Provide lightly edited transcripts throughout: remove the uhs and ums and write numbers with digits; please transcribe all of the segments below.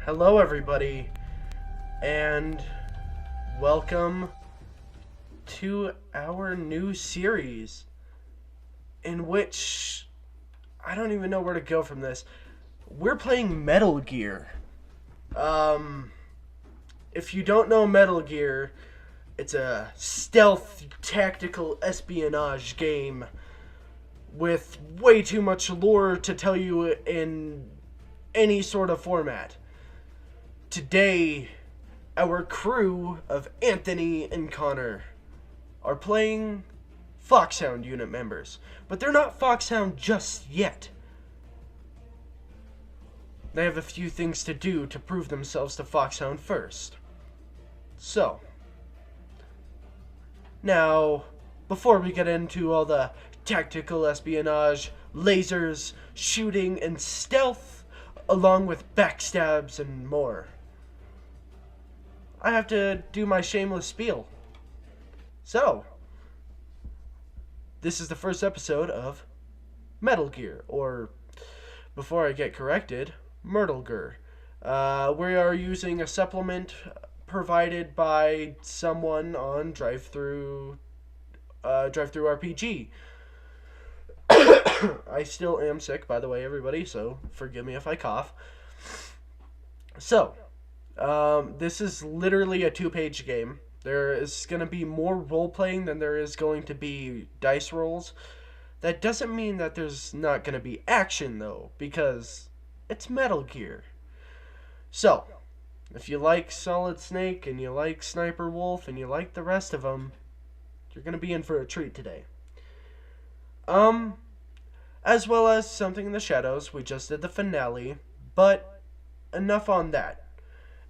Hello, everybody, and welcome to our new series in which I don't even know where to go from this. We're playing Metal Gear. If you don't know Metal Gear, it's a stealth tactical espionage game with way too much lore to tell you in any sort of format. Today, our crew of Anthony and Connor are playing Foxhound unit members, but they're not Foxhound just yet. They have a few things to do to prove themselves to Foxhound first. So, now, before we get into all the tactical espionage, lasers, shooting, and stealth, along with backstabs and more, I have to do my shameless spiel. So, this is the first episode of Metal Gear, or, before I get corrected, Myrtle Gear. We are using a supplement provided by someone on Drive-Thru RPG. I still am sick, by the way, everybody, so forgive me if I cough. So, this is literally a 2-page game. There is going to be more role-playing than there is going to be dice rolls. That doesn't mean that there's not going to be action, though, because it's Metal Gear. So, if you like Solid Snake, and you like Sniper Wolf, and you like the rest of them, you're going to be in for a treat today. As well as Something in the Shadows. We just did the finale, but enough on that.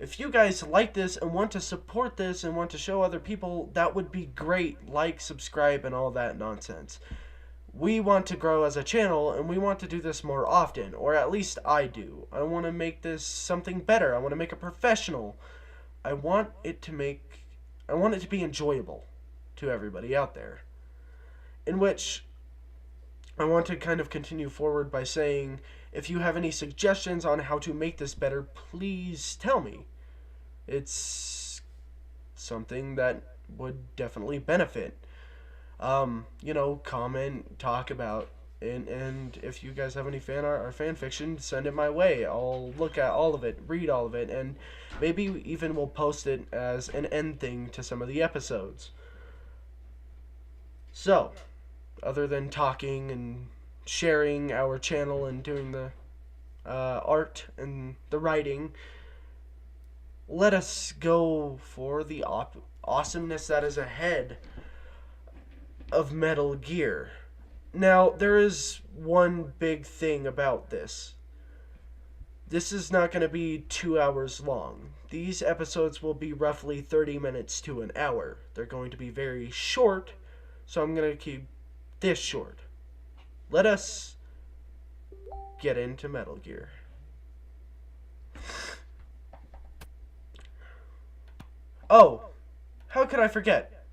If you guys like this and want to support this and want to show other people, that would be great. Like, subscribe, and all that nonsense. We want to grow as a channel, and we want to do this more often, or at least I do. I want to make this something better. I want to make it professional. I want it to be enjoyable to everybody out there. In which I want to kind of continue forward by saying, if you have any suggestions on how to make this better, please tell me. It's something that would definitely benefit. Comment, talk about, and if you guys have any fan art or fan fiction, send it my way. I'll look at all of it, read all of it, and maybe even we'll post it as an end thing to some of the episodes. So, other than talking and sharing our channel and doing the art and the writing, let us go for the awesomeness that is ahead of Metal Gear. Now, there is one big thing about this. This is not going to be 2 hours long. These episodes will be roughly 30 minutes to an hour. They're going to be very short, so I'm going to keep this short. Let us get into Metal Gear. Oh, how could I forget?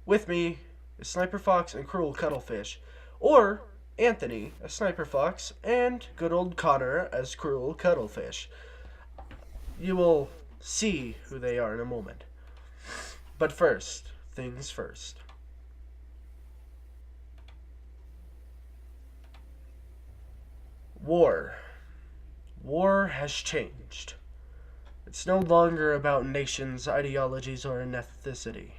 With me is Sniper Fox and Cruel Cuttlefish, or Anthony as Sniper Fox and good old Connor as Cruel Cuttlefish. You will see who they are in a moment. But first, things first. War. War has changed. It's no longer about nations, ideologies, or ethnicity.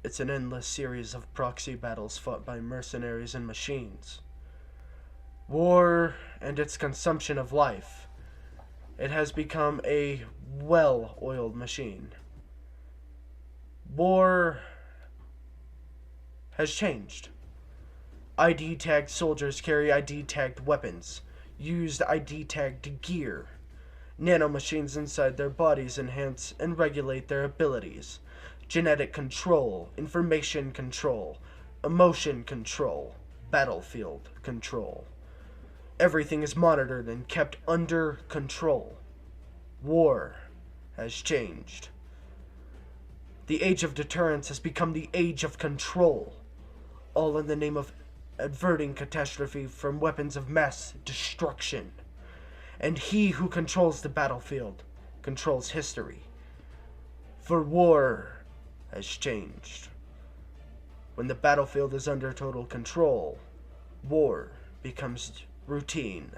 It's an endless series of proxy battles fought by mercenaries and machines. War and its consumption of life. It has become a well-oiled machine. War has changed. ID-tagged soldiers carry ID-tagged weapons, used ID-tagged gear. Nanomachines inside their bodies enhance and regulate their abilities. Genetic control, information control, emotion control, battlefield control. Everything is monitored and kept under control. War has changed. The age of deterrence has become the age of control, all in the name of averting catastrophe from weapons of mass destruction. And he who controls the battlefield controls history. For war has changed. When the battlefield is under total control, war becomes routine.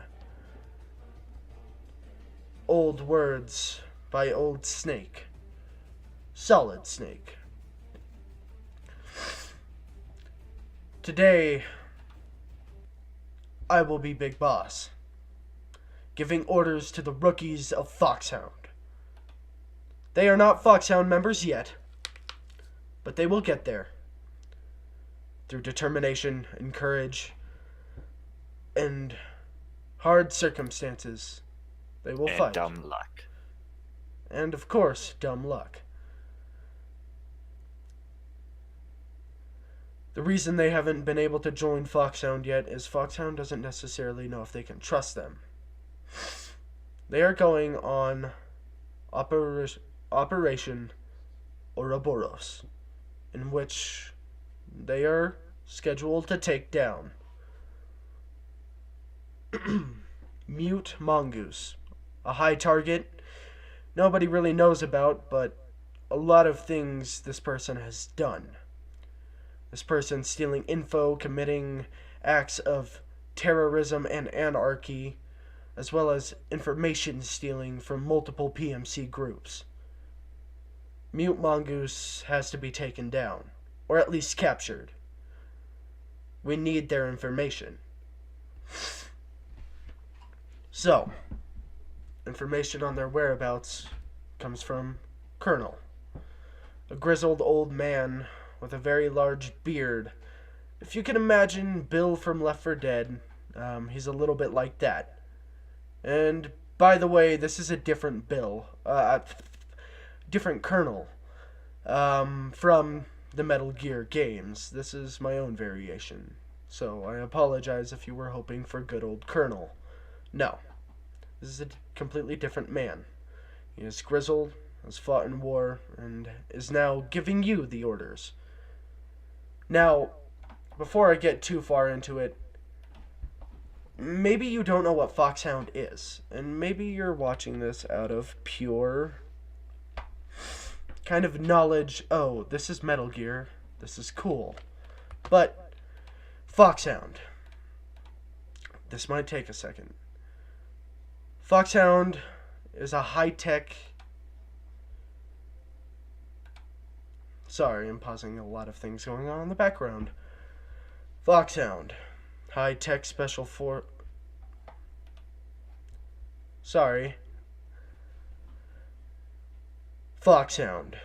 Old words by Old Snake. Solid Snake. Today, I will be Big Boss, giving orders to the rookies of Foxhound. They are not Foxhound members yet, but they will get there. Through determination and courage and hard circumstances, they will fight. And dumb luck. And, of course, dumb luck. The reason they haven't been able to join Foxhound yet is Foxhound doesn't necessarily know if they can trust them. They are going on Operation Ouroboros, in which they are scheduled to take down Mute Mongoose, a high target nobody really knows about, but a lot of things this person has done. This person stealing info, committing acts of terrorism and anarchy, as well as information stealing from multiple PMC groups. Mute Mongoose has to be taken down, or at least captured. We need their information. So, information on their whereabouts comes from Colonel, a grizzled old man with a very large beard. If you can imagine Bill from Left 4 Dead, he's a little bit like that. And, by the way, this is a different Bill, different Colonel, from the Metal Gear games. This is my own variation. So, I apologize if you were hoping for good old Colonel. No. This is a completely different man. He is grizzled, has fought in war, and is now giving you the orders. Now, before I get too far into it, maybe you don't know what Foxhound is, and maybe you're watching this out of pure kind of knowledge. Oh, this is Metal Gear. This is cool. But, Foxhound. This might take a second. Foxhound is a high-tech... Sorry, I'm pausing a lot of things going on in the background. Foxhound. High-tech special for... Sorry. Foxhound.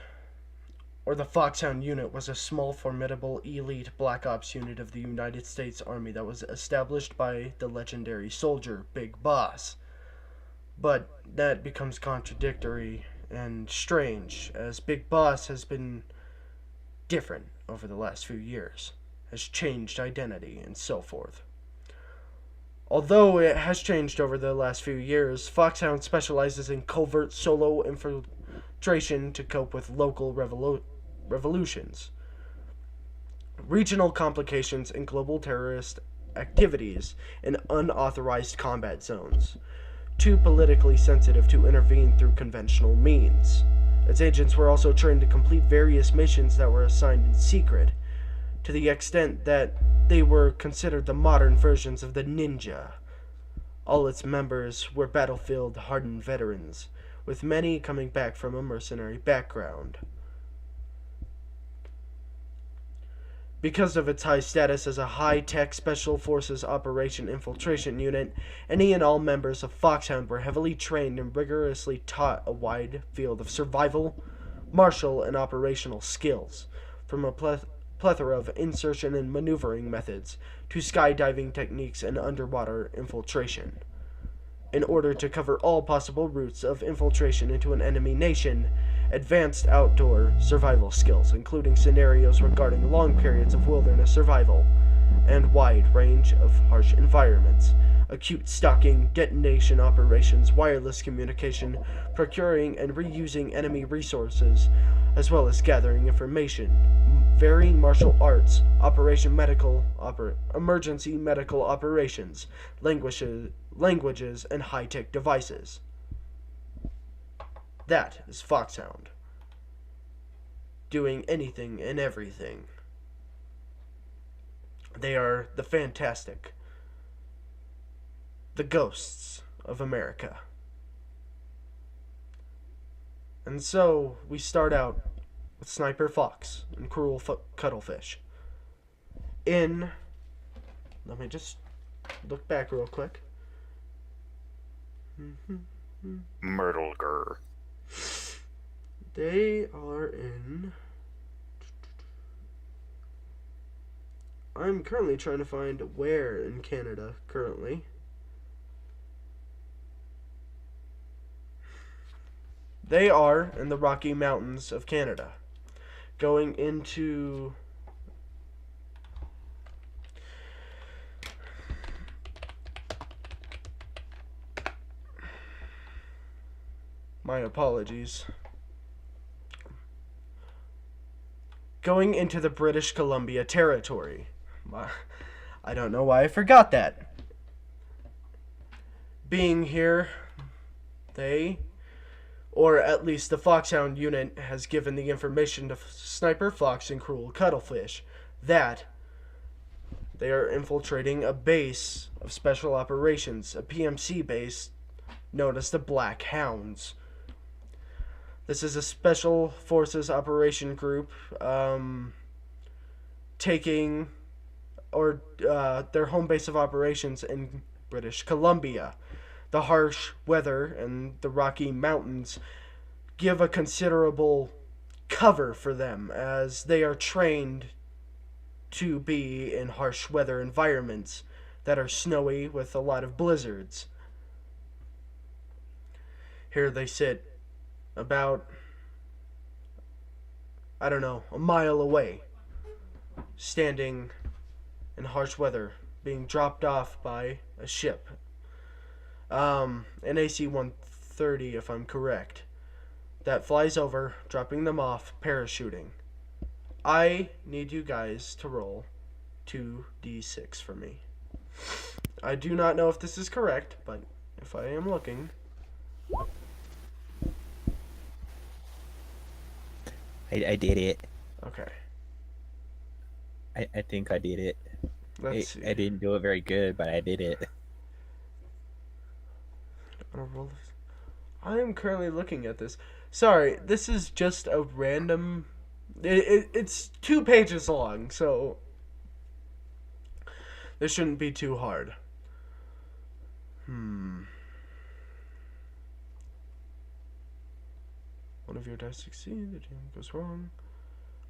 Or the Foxhound unit was a small, formidable, elite Black Ops unit of the United States Army that was established by the legendary soldier, Big Boss. But that becomes contradictory and strange, as Big Boss has been different over the last few years, has changed identity, and so forth. Although it has changed over the last few years, Foxhound specializes in covert solo infiltration to cope with local revolutions, regional complications, and global terrorist activities in unauthorized combat zones, too politically sensitive to intervene through conventional means. Its agents were also trained to complete various missions that were assigned in secret, to the extent that they were considered the modern versions of the ninja. All its members were battlefield-hardened veterans, with many coming back from a mercenary background. Because of its high status as a high-tech Special Forces Operation Infiltration Unit, any and all members of Foxhound were heavily trained and rigorously taught a wide field of survival, martial, and operational skills, from a plethora of insertion and maneuvering methods to skydiving techniques and underwater infiltration. In order to cover all possible routes of infiltration into an enemy nation, advanced outdoor survival skills, including scenarios regarding long periods of wilderness survival and wide range of harsh environments, acute stalking, detonation operations, wireless communication, procuring and reusing enemy resources, as well as gathering information, varying martial arts, emergency medical operations, languages, and high-tech devices. That is Foxhound. Doing anything and everything. They are the fantastic, the ghosts of America. And so we start out with Sniper Fox and Cruel Cuttlefish. Let me just look back real quick. Myrtlegur. They are in. I'm currently trying to find where in Canada currently. They are in the Rocky Mountains of Canada. Going into my apologies. Going into the British Columbia Territory. I don't know why I forgot that. Being here, or at least the Foxhound unit, has given the information to Sniper Fox and Cruel Cuttlefish that they are infiltrating a base of special operations, a PMC base known as the Black Hounds. This is a special forces operation group taking their home base of operations in British Columbia. The harsh weather and the Rocky Mountains give a considerable cover for them as they are trained to be in harsh weather environments that are snowy with a lot of blizzards. Here they sit about, a mile away, standing in harsh weather, being dropped off by a ship. An AC-130, if I'm correct, that flies over, dropping them off, parachuting. I need you guys to roll 2d6 for me. I do not know if this is correct, but if I am looking... I did it. Okay. I think I did it. Let's see. I didn't do it very good, but I did it. I am currently looking at this. Sorry, this is just a random... It's 2 pages long, so... this shouldn't be too hard. One of your dice succeed, the team goes wrong.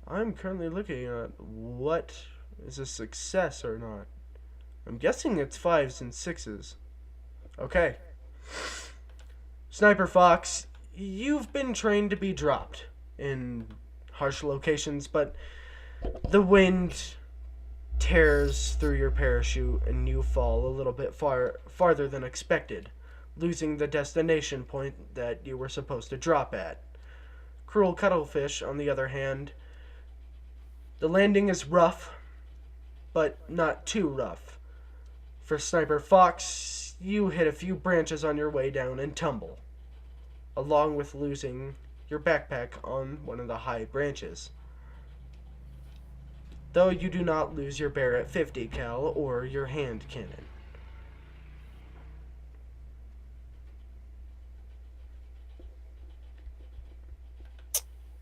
I'm currently looking at what is a success or not. I'm guessing it's 5s and 6s. Okay. Sniper Fox, you've been trained to be dropped in harsh locations, but the wind tears through your parachute and you fall a little bit farther than expected, losing the destination point that you were supposed to drop at. Cruel Cuttlefish, on the other hand, the landing is rough, but not too rough. For Sniper Fox, you hit a few branches on your way down and tumble, along with losing your backpack on one of the high branches. Though you do not lose your Barrett 50 cal or your hand cannon.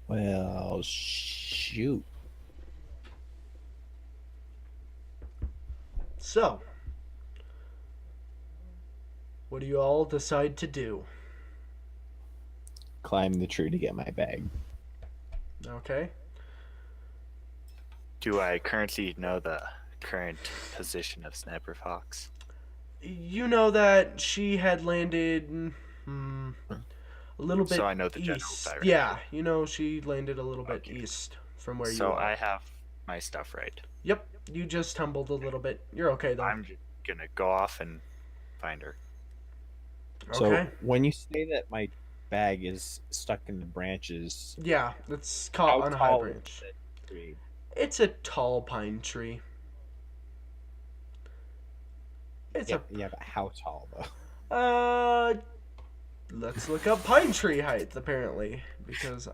Well, shoot. So, what do you all decide to do? Climb the tree to get my bag. Okay. Do I currently know the current position of Sniper Fox? You know that she had landed a little bit So I know the general east. direction. Yeah, you know she landed a little bit east from where you So are. I have my stuff right. Yep, you just tumbled a little bit. You're okay though. I'm just gonna go off and finder. So Okay. when you say that my bag is stuck in the branches, Yeah, it's caught how on a high tall is branch. that tree? It's a tall pine tree. It's Yeah, yeah, but how tall though? uh let's look up pine tree height apparently because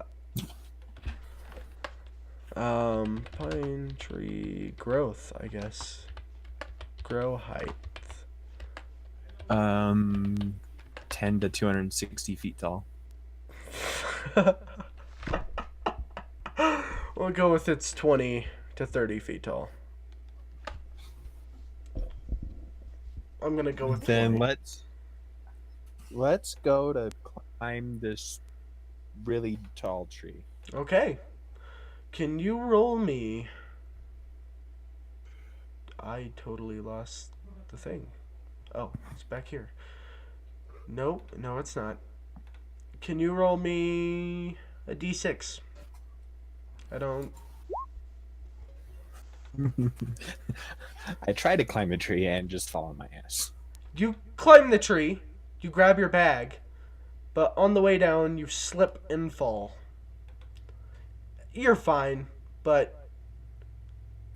pine tree growth, I guess. Grow height. 10 to 260 feet tall. We'll go with it's 20 to 30 feet tall. I'm going to go with Then 20. let's go to climb this really tall tree. Okay. Can you roll me? I totally lost the thing. Oh, it's back here. Nope, no, it's not. Can you roll me a d6? I don't. I tried to climb a tree and just fall on my ass. You climb the tree, you grab your bag, but on the way down, you slip and fall. You're fine, but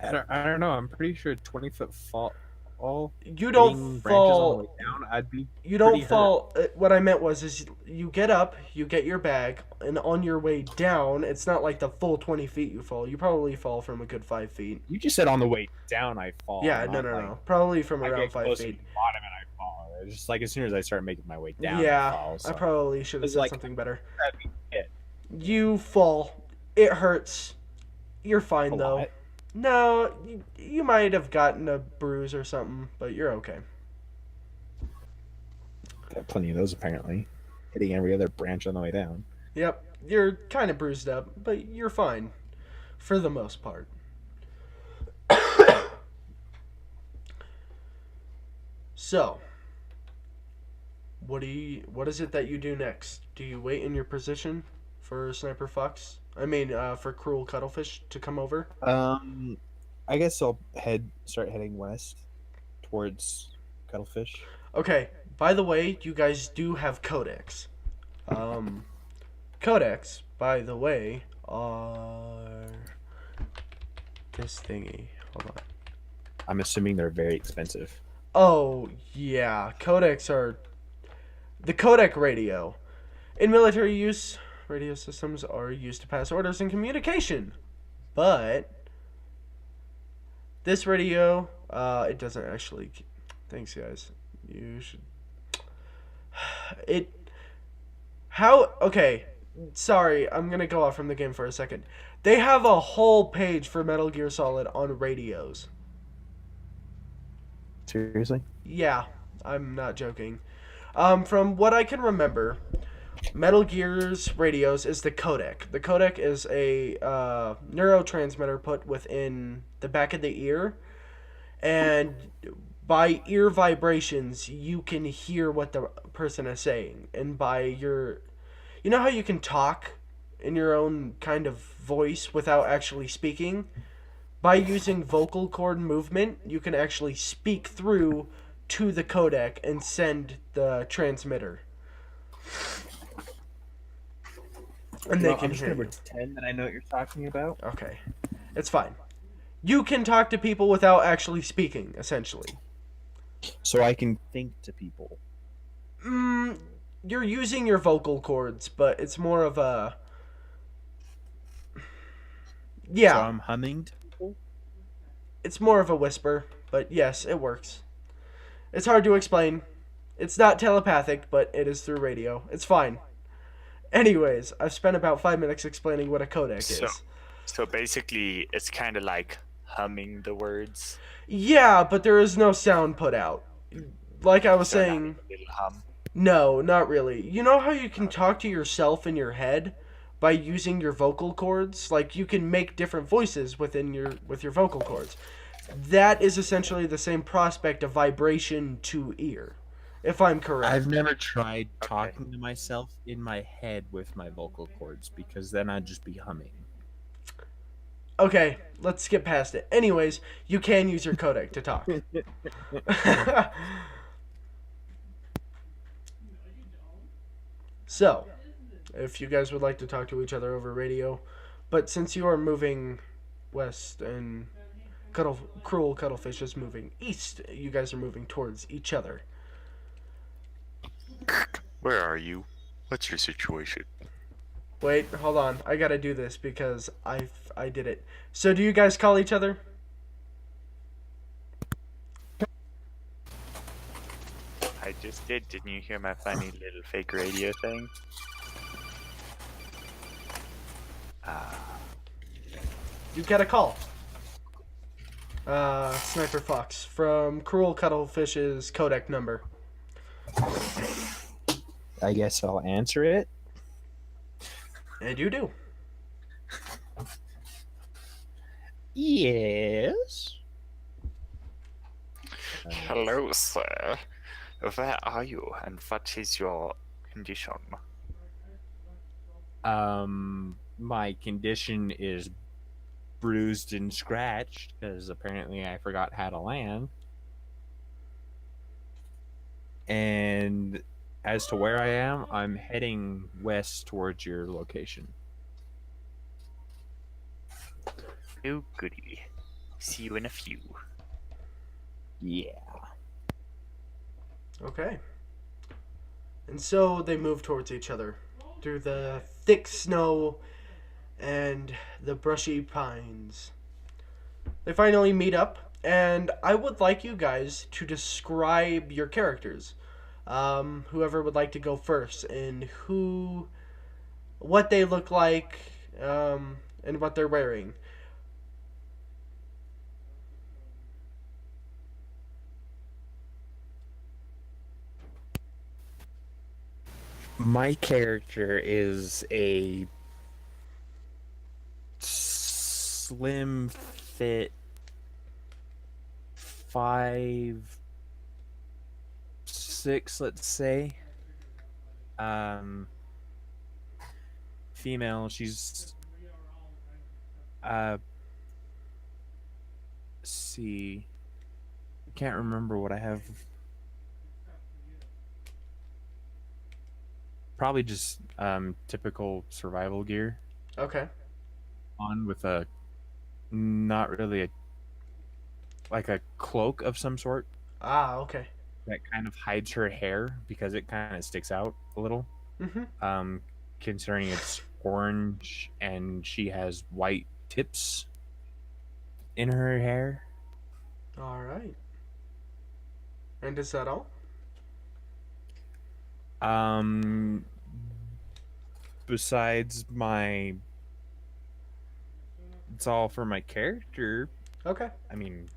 I don't know. I'm pretty sure 20-foot fall, all you don't hitting branches on the way fall. down, I'd be You pretty don't hurt. fall. What I meant was, is you get up, you get your bag, and on your way down, it's not like the full 20 feet you fall. You probably fall from a good 5 feet. You just said on the way down I fall. Yeah, no, not no, like no. Probably from I around get 5 close to feet. the bottom and I fall. It's just like as soon as I start making my way down, I Yeah, fall. So. I probably should have It's said like- something better. That'd be it. You fall. It hurts. You're fine, A though. lot. No, you might have gotten a bruise or something, but you're okay. Got plenty of those apparently. Hitting every other branch on the way down. Yep, you're kind of bruised up, but you're fine. For the most part. So, what is it that you do next? Do you wait in your position for Sniper Fox? I mean, for Cruel Cuttlefish to come over? I guess I'll start heading west towards Cuttlefish. Okay, by the way, you guys do have codex. Codex, by the way, are this thingy. Hold on. I'm assuming they're very expensive. Oh, yeah. Codecs are the codec radio. In military use, radio systems are used to pass orders and communication. But this radio, it doesn't actually. Thanks, guys. You should. Okay. Sorry, I'm gonna go off from the game for a second. They have a whole page for Metal Gear Solid on radios. Seriously? Yeah, I'm not joking. From what I can remember, Metal Gear's radios is the codec. The codec is a neurotransmitter put within the back of the ear, and by ear vibrations, you can hear what the person is saying. And by your... You know how you can talk in your own kind of voice without actually speaking? By using vocal cord movement, you can actually speak through to the codec and send the transmitter. And they can I'm just hear gonna you. pretend that I know what you're talking about. Okay. It's fine. You can talk to people without actually speaking, essentially. So I can think to people. You're using your vocal cords, but it's more of a... Yeah. So I'm humming to people? It's more of a whisper, but yes, it works. It's hard to explain. It's not telepathic, but it is through radio. It's fine. Anyways, I've spent about 5 minutes explaining what a codec is. So basically, it's kind of like humming the words. Yeah, but there is no sound put out. Like I was So not saying, even a little hum. no, not really. You know how you can talk to yourself in your head by using your vocal cords? Like you can make different voices with your vocal cords. That is essentially the same prospect of vibration to ear, if I'm correct. I've never tried talking to myself in my head with my vocal cords because then I'd just be humming. Okay, let's skip past it. Anyways, you can use your codec to talk. So, if you guys would like to talk to each other over radio, but since you are moving west and Cruel Cuttlefish is moving east, you guys are moving towards each other. Where are you? What's your situation? Wait, hold on. I gotta do this because I did it. So, do you guys call each other? I just did. Didn't you hear my funny little fake radio thing? You get a call. Sniper Fox from Cruel Cuttlefish's codec number. I guess I'll answer it. And you do. Yes. Hello, sir. Where are you, and what is your condition? My condition is bruised and scratched because apparently I forgot how to land. And as to where I am, I'm heading west towards your location. Oh, goody. See you in a few. Yeah. Okay. And so they move towards each other through the thick snow and the brushy pines. They finally meet up, and I would like you guys to describe your characters. Whoever would like to go first, and what they look like, and what they're wearing. My character is a slim fit 5'6", let's say. Female. She's see. Can't remember what I have. Probably just typical survival gear Okay. on with a not really like a cloak of some sort Ah, okay. that kind of hides her hair because it kind of sticks out a little. Mm-hmm. Considering it's orange and she has white tips in her hair. All right. And is that all? Besides my, it's all for my character. Okay. I mean,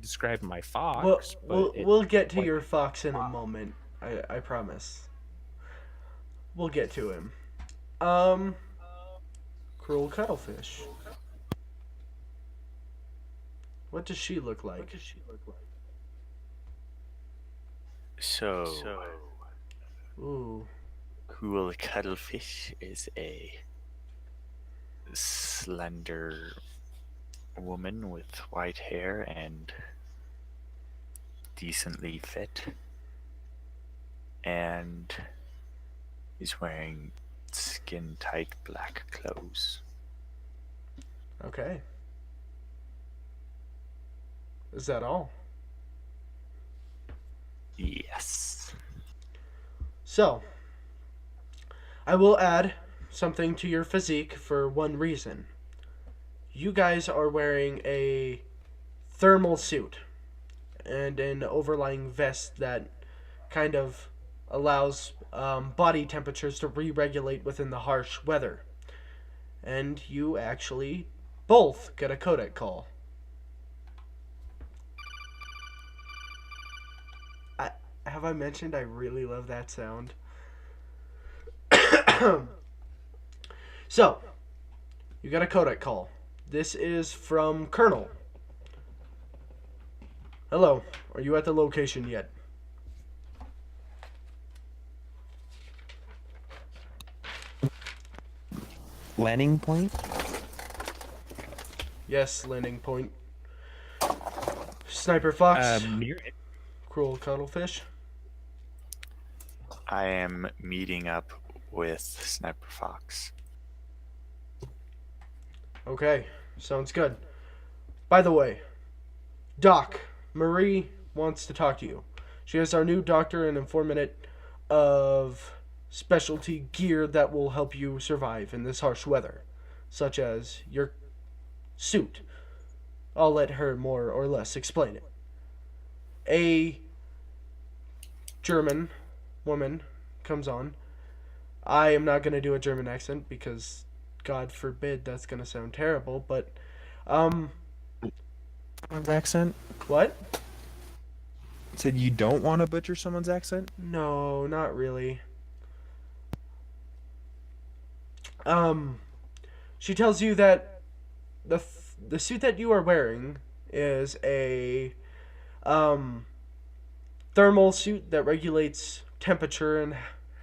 describe my fox. Well, but we'll get to like, your fox in a moment. I promise. We'll get to him. Cruel Cuttlefish. What does she look like? So, Ooh. Cool Cuttlefish is a slender woman with white hair and decently fit, and is wearing skin-tight black clothes. Okay. Is that all? Yes. So, I will add something to your physique for one reason. You guys are wearing a thermal suit and an overlying vest that kind of allows body temperatures to re-regulate within the harsh weather. And you actually both get a codec call. Have I mentioned I really love that sound? So, you got a codec call. This is from Colonel. Hello, are you at the location yet? landing point. Yes, landing point. Sniper Fox. Near it. Cruel Cuttlefish. I am meeting up with Sniper Fox. Okay, sounds good. By the way, Doc, Marie wants to talk to you. She is our new doctor and informant of specialty gear that will help you survive in this harsh weather, such as your suit. I'll let her more or less explain it. A German woman comes on. I am not going to do a German accent because, God forbid, that's going to sound terrible, but, Someone's accent? what? Said you don't want to butcher someone's accent? No, not really. Um, she tells you that the suit that you are wearing is a um thermal suit that regulates temperature, and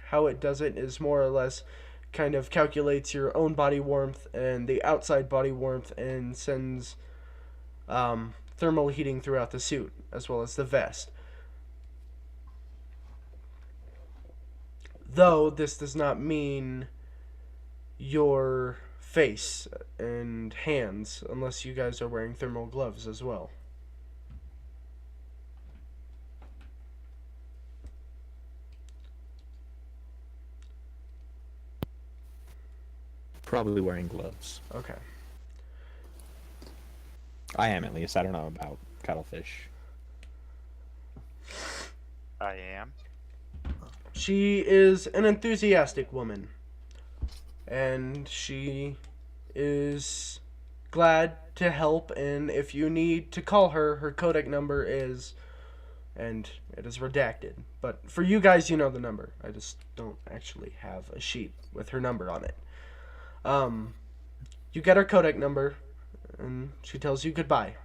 how it does it is more or less kind of calculates your own body warmth and the outside body warmth and sends thermal heating throughout the suit as well as the vest. Though this does not mean your face and hands unless you guys are wearing thermal gloves as well. Probably wearing gloves. Okay. I am, at least. I don't know about cuttlefish. I am. She is an enthusiastic woman, and she is glad to help. And if you need to call her, her codec number is, and it is redacted. But for you guys, you know the number. I just don't actually have a sheet with her number on it. You get her codec number, and she tells you goodbye.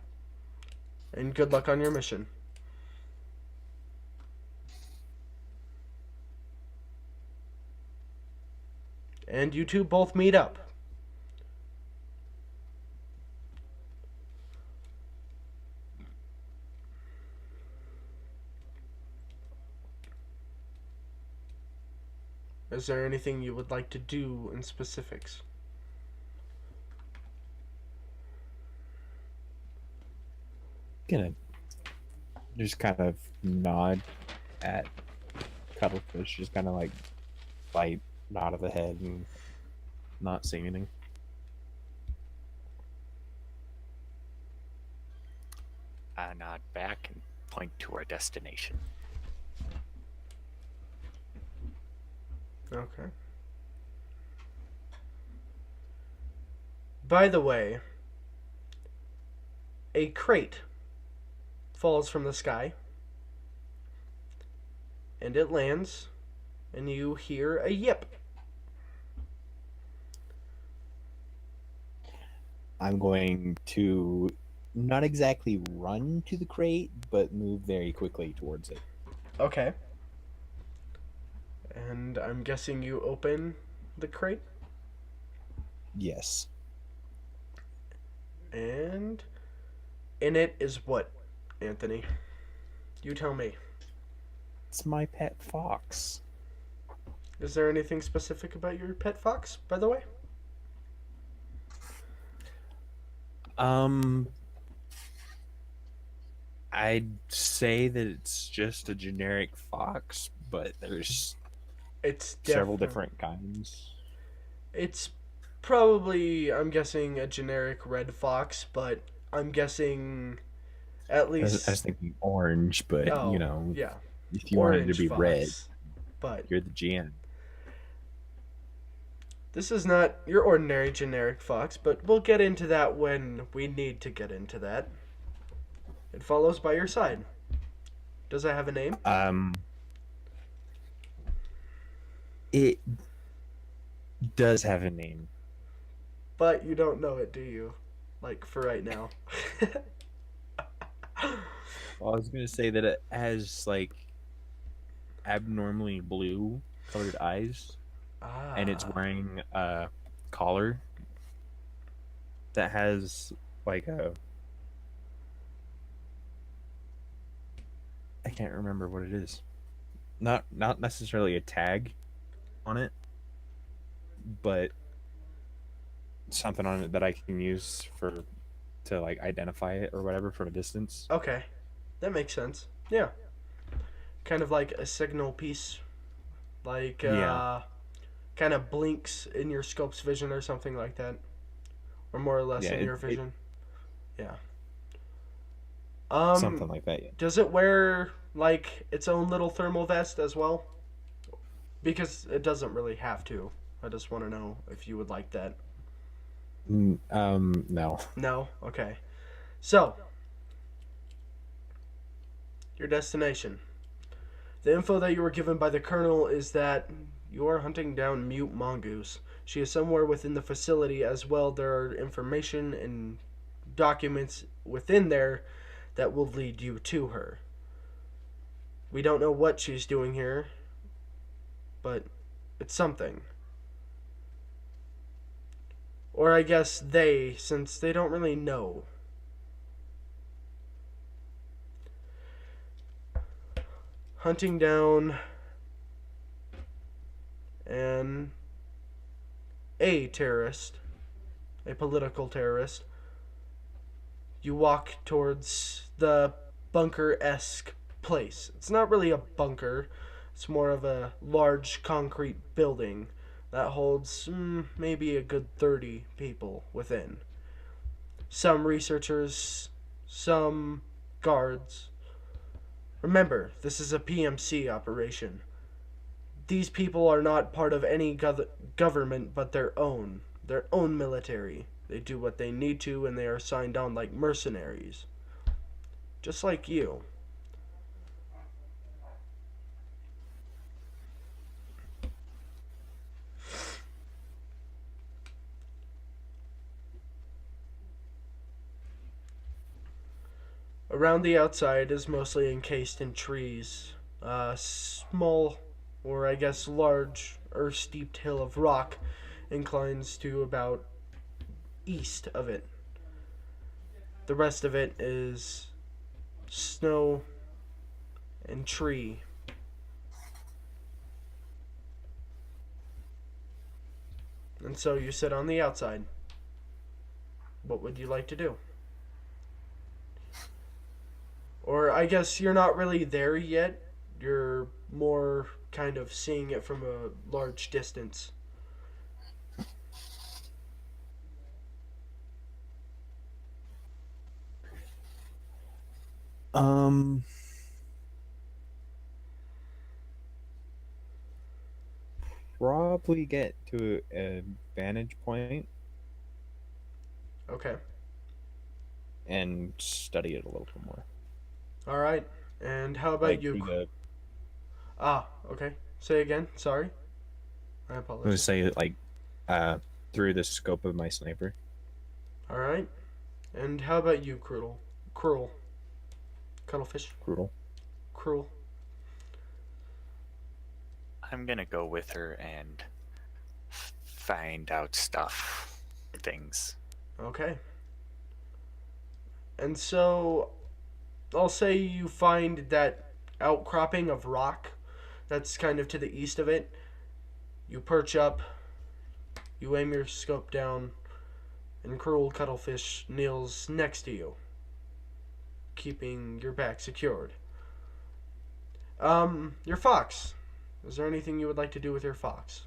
And good luck on your mission. And you two both meet up. Is there anything you would like to do in specifics? Gonna just kind of nod at cuttlefish, just kind of like light nod of the head and not say anything. I nod back and point to our destination. Okay. By the way, a crate falls from the sky, and it lands, and you hear a yip. I'm going to not exactly run to the crate, but move very quickly towards it. Okay. And I'm guessing you open the crate, Yes. and in it is what, Anthony? You tell me. It's my pet fox. Is there anything specific about your pet fox, by the way? I'd say that it's just a generic fox, but there's It's several definitely. different kinds. It's probably, I'm guessing, a generic red fox, but I'm guessing at I was least. thinking orange, but Oh, yeah. if you wanted to Orange be red, fox. But you're the GM. this is not your ordinary generic fox, but we'll get into that when we need to get into that. It follows by your side. Does it have a name? It does have a name. But you don't know it, do you? Like, for right now. Well, I was gonna say that it has like abnormally blue colored eyes, and it's Ah. wearing a collar that has like a, I can't remember what it is. Not necessarily a tag on it, but something on it that I can use to like identify it or whatever from a distance. Okay, that makes sense. Yeah, kind of like a signal piece, like Yeah, kind of blinks in your scope's vision or something like that, or more or less yeah, in your it vision. Yeah. something like that. Yeah. Does it wear like its own little thermal vest as well? Because it doesn't really have to. I just want to know if you would like that. No. No? Okay. So, your destination. The info that you were given by the colonel is that you are hunting down Mute Mongoose. She is somewhere within the facility as well. There are information and documents within there that will lead you to her. We don't know what she's doing here, but it's something. Or I guess they, since they don't really know. Hunting down an a terrorist, a political terrorist. You walk towards the bunker-esque place. It's not really a bunker. It's more of a large concrete building that holds maybe a good 30 people within. Some researchers, some guards. Remember, this is a PMC operation. These people are not part of any government but their own military. They do what they need to and they are signed on like mercenaries. Just like you. Around the outside is mostly encased in trees. A small, or I guess large, or steeped hill of rock inclines to about east of it. The rest of it is snow and tree. And so you sit on the outside. What would you like to do? Or I guess you're not really there yet. You're more kind of seeing it from a large distance. Um, Probably get to a vantage point Okay. and study it a little bit more. All right. And how about Like you? through the, Ah, okay. Say again. Sorry. I I would apologize. say like, uh, through the scope of my sniper. All right. And how about you, Cruel? Cruel. Cuttlefish. Cruel. Cruel. I'm gonna go with her and find out stuff, things. Okay. And so I'll say you find that outcropping of rock that's kind of to the east of it. You perch up, you aim your scope down, and Cruel Cuttlefish kneels next to you, keeping your back secured. Your fox. Is there anything you would like to do with your fox?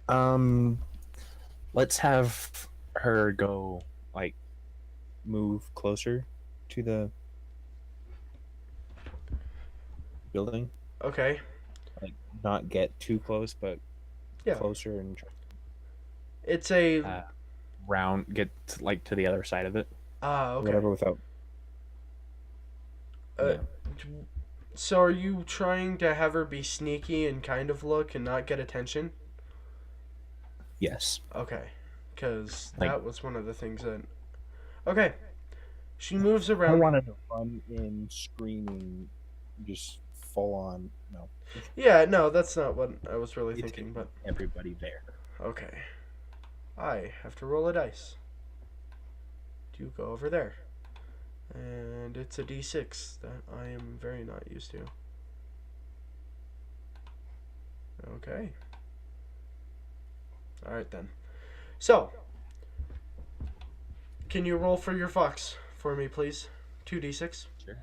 Um, let's have her go like move closer to the building. Okay. Like not get too close, but Yeah. closer and It's a uh, get like to the other side of it or okay. whatever without. Uh, Yeah. so are you trying to have her be sneaky and kind of look and not get attention? Yes. Okay. Because Like that was one of the things that. Okay. She moves I around. wanted to run in screaming, just full on. No, Yeah, no, that's not what I was really it's thinking, gonna but. be everybody there. Okay. I have to roll a dice to go over there. And it's a d6 that I am very not used to. Okay. Alright then. So, can you roll for your fox for me, please? 2d6. Sure.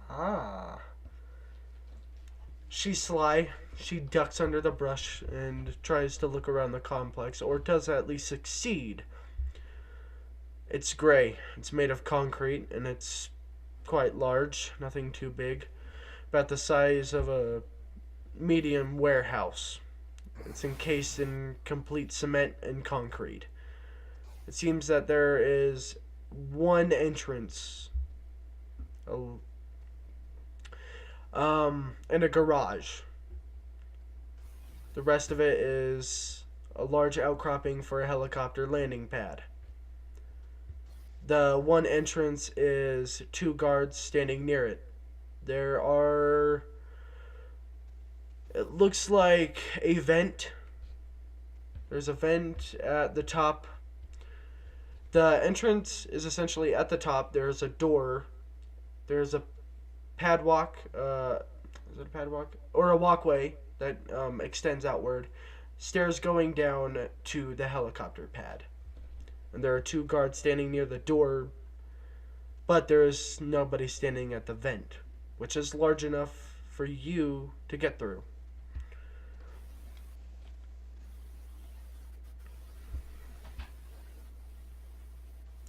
Ah. She's sly. She ducks under the brush and tries to look around the complex, or does at least succeed. It's gray. It's made of concrete, and it's quite large. Nothing too big. About the size of a medium warehouse. It's encased in complete cement and concrete. It seems that there is one entrance, and a garage. The rest of it is a large outcropping for a helicopter landing pad. The one entrance is 2 guards standing near it. There are, it looks like a vent. There's a vent at the top. The entrance is essentially at the top. There's a door. There's a padwalk. Is it a padwalk? Or a walkway that extends outward. Stairs going down to the helicopter pad. And there are 2 guards standing near the door, but there is nobody standing at the vent, which is large enough for you to get through.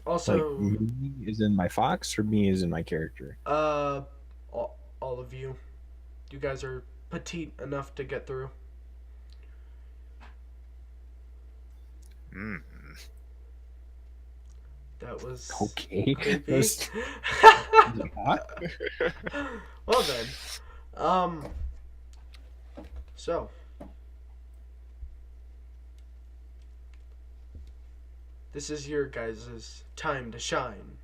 Also, Like me is in my fox, or me is in my character? all of you. You guys are petite enough to get through. Mm. That was Okay. creepy. Those- Well then, so this is your guys' time to shine.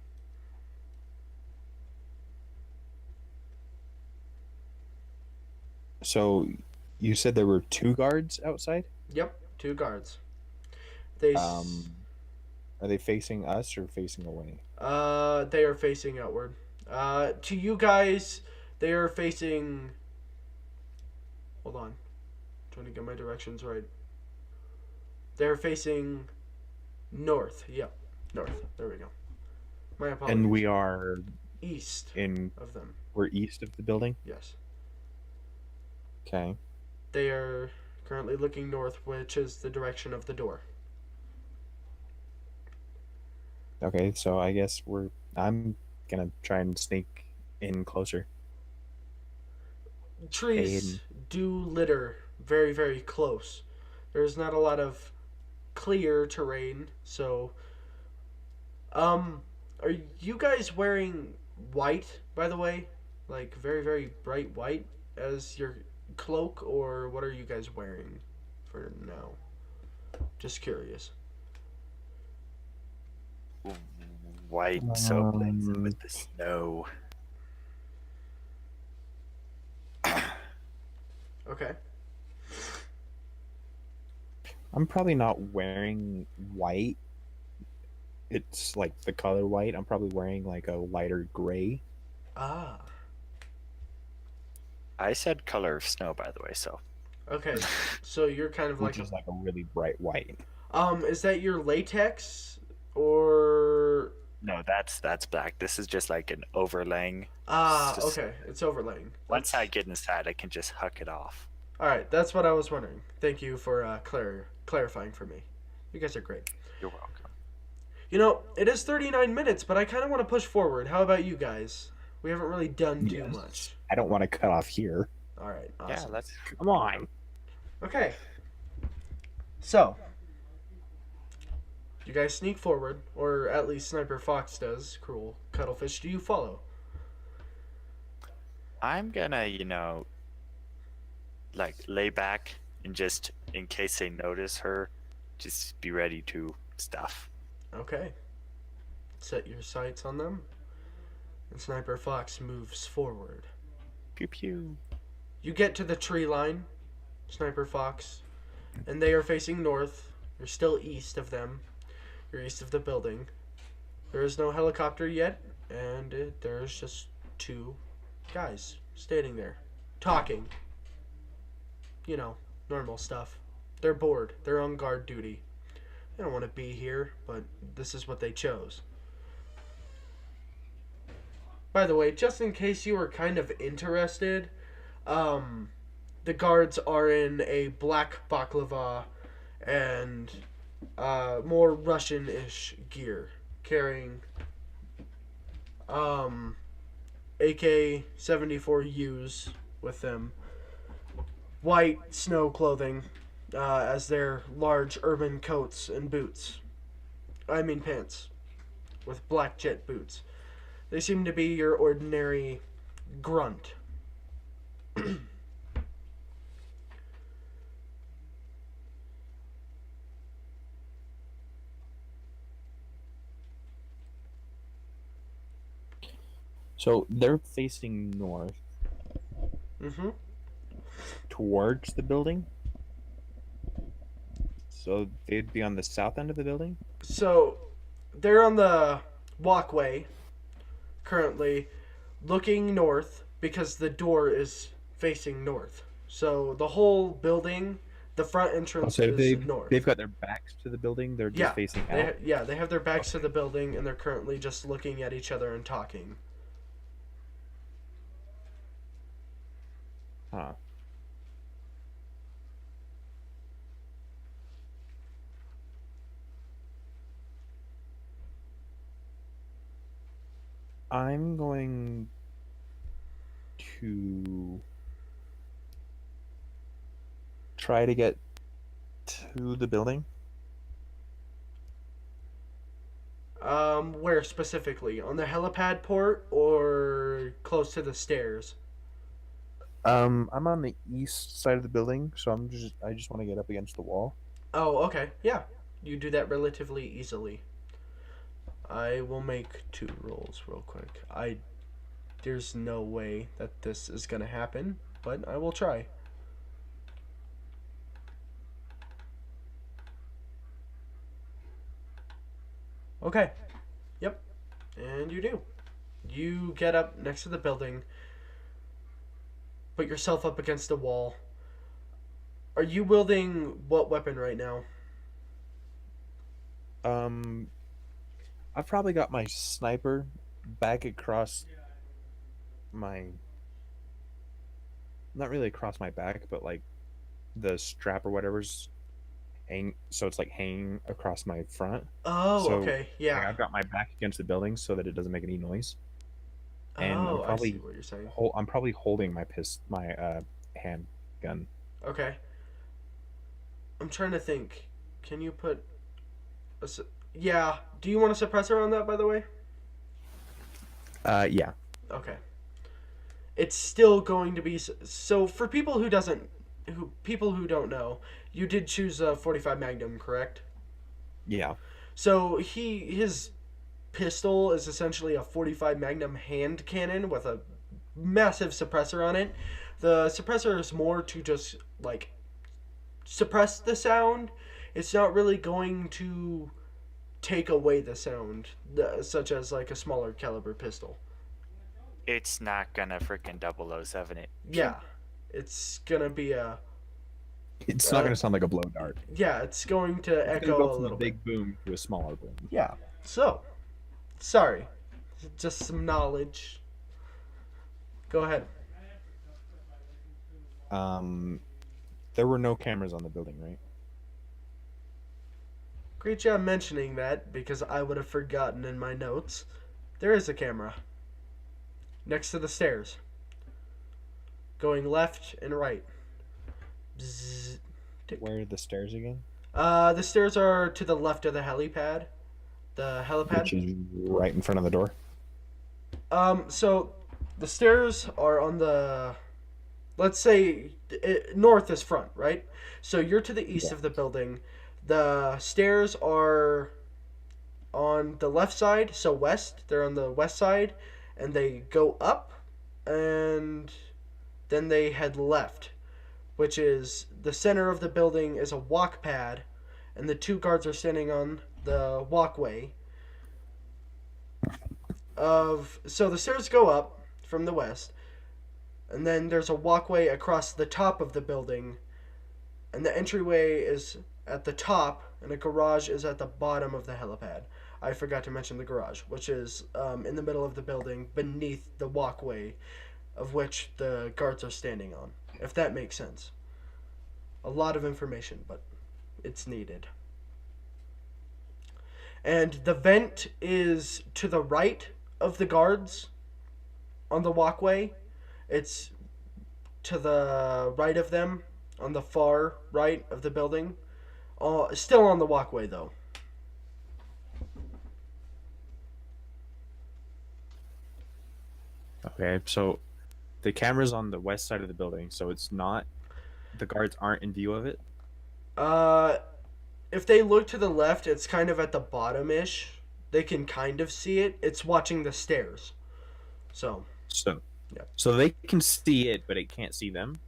So, you said there were 2 guards outside? Yep, 2 guards. They Are they facing us or facing away? they are facing outward. To you guys, they are facing. Hold on, trying to get my directions right. They're facing north. Yep, north. There we go. My apologies. And we are East in. of them. We're east of the building. Yes. Okay. They are currently looking north, which is the direction of the door. Okay. So I guess I'm gonna try and sneak in closer. Trees do litter very, very close. There's not a lot of clear terrain, so are you guys wearing white, by the way? Like very, very bright white as your cloak, or what are you guys wearing for now? Just curious. White so blends in with the snow. Okay. I'm probably not wearing white. It's like the color white. I'm probably wearing like a lighter gray. Ah. I said color of snow, by the way, so. Okay. So you're kind of Which like is like a really bright white. is that your latex or No, that's black. This is just like an overlaying. Just- okay, it's overlaying. Once I get inside, I can just huck it off. All right, that's what I was wondering. Thank you for clarifying for me. You guys are great. You're welcome. You know, it is 39 minutes, but I kind of want to push forward. How about you guys? We haven't really done too Yes. much. I don't want to cut off here. All right, Yeah, awesome. let's. Come on. Okay. So, you guys sneak forward, or at least Sniper Fox does. Cruel Cuttlefish, do you follow? I'm gonna, like lay back and just in case they notice her, just be ready to stuff. Okay. Set your sights on them, and Sniper Fox moves forward. Pew pew. You get to the tree line, Sniper Fox, and they are facing north. You're still east of them. You're east of the building. There is no helicopter yet, and there's just 2 guys standing there, talking. You know, normal stuff. They're bored. They're on guard duty. They don't want to be here, but this is what they chose. By the way, just in case you were kind of interested, the guards are in a black baklava and more Russian-ish gear, carrying AK-74Us with them, white snow clothing as their large urban coats and boots. I mean pants with black jet boots. They seem to be your ordinary grunt. So they're facing north Mm-hmm. towards the building. So they'd be on the south end of the building? So they're on the walkway currently, looking north because the door is facing north. So the whole building, the front entrance So is north. they've got their backs to the building, they're just facing out? They have their backs to the building, and they're currently just looking at each other and talking. Huh. I'm going to try to get to the building. Where specifically? On the helipad port or close to the stairs? I'm on the east side of the building, so I just want to get up against the wall. Oh, okay. Yeah. You do that relatively easily. I will make 2 rolls real quick. There's no way that this is gonna happen, but I will try. Okay. Yep. And you do. You get up next to the building, put yourself up against the wall. Are you wielding what weapon right now? I've probably got my sniper back across my, not really across my back, but like the strap or whatever's so it's like hanging across my front. Oh, So okay. Yeah. like, I've got my back against the building so that it doesn't make any noise. And Oh, I see what you're saying. I'm probably holding my handgun. Okay. I'm trying to think. Can you put yeah. Do you want a suppressor on that, by the way? Yeah. Okay. It's still going to be so for people who don't know, you did choose a 45 Magnum, correct? Yeah. So his pistol is essentially a 45 Magnum hand cannon with a massive suppressor on it. The suppressor is more to just like suppress the sound. It's not really going to take away the sound, such as like a smaller caliber pistol. It's not gonna freaking 007 it. Yeah, it's gonna be a. It's not going to sound like a blow dart. Yeah, it's going to It's echo gonna go a from little a big bit. boom to a smaller boom. Yeah. So, sorry, just some knowledge. Go ahead. There were no cameras on the building, right? Great job mentioning that because I would have forgotten in my notes. There is a camera next to the stairs, going left and right. Bzzz. Where are the stairs again? The stairs are to the left of the helipad. The helipad. Which is right in front of the door. So the stairs are on the, let's say, north is front, right? So you're to the east of the building. The stairs are on the left side, so west. They're on the west side, and they go up, and then they head left, which is the center of the building is a walk pad, and the 2 guards are standing on the walkway. So the stairs go up from the west. And then there's a walkway across the top of the building, and the entryway is at the top, and a garage is at the bottom of the helipad. I forgot to mention the garage, which is in the middle of the building beneath the walkway of which the guards are standing on, if that makes sense. A lot of information, but it's needed. And the vent is to the right of the guards on the walkway. It's to the right of them on the far right of the building. Still on the walkway, though. Okay, so the camera's on the west side of the building, so it's not. The guards aren't in view of it. Uh, if they look to the left, it's kind of at the bottom-ish. They can kind of see it. It's watching the stairs. So, So, yeah. so they can see it, but it can't see them.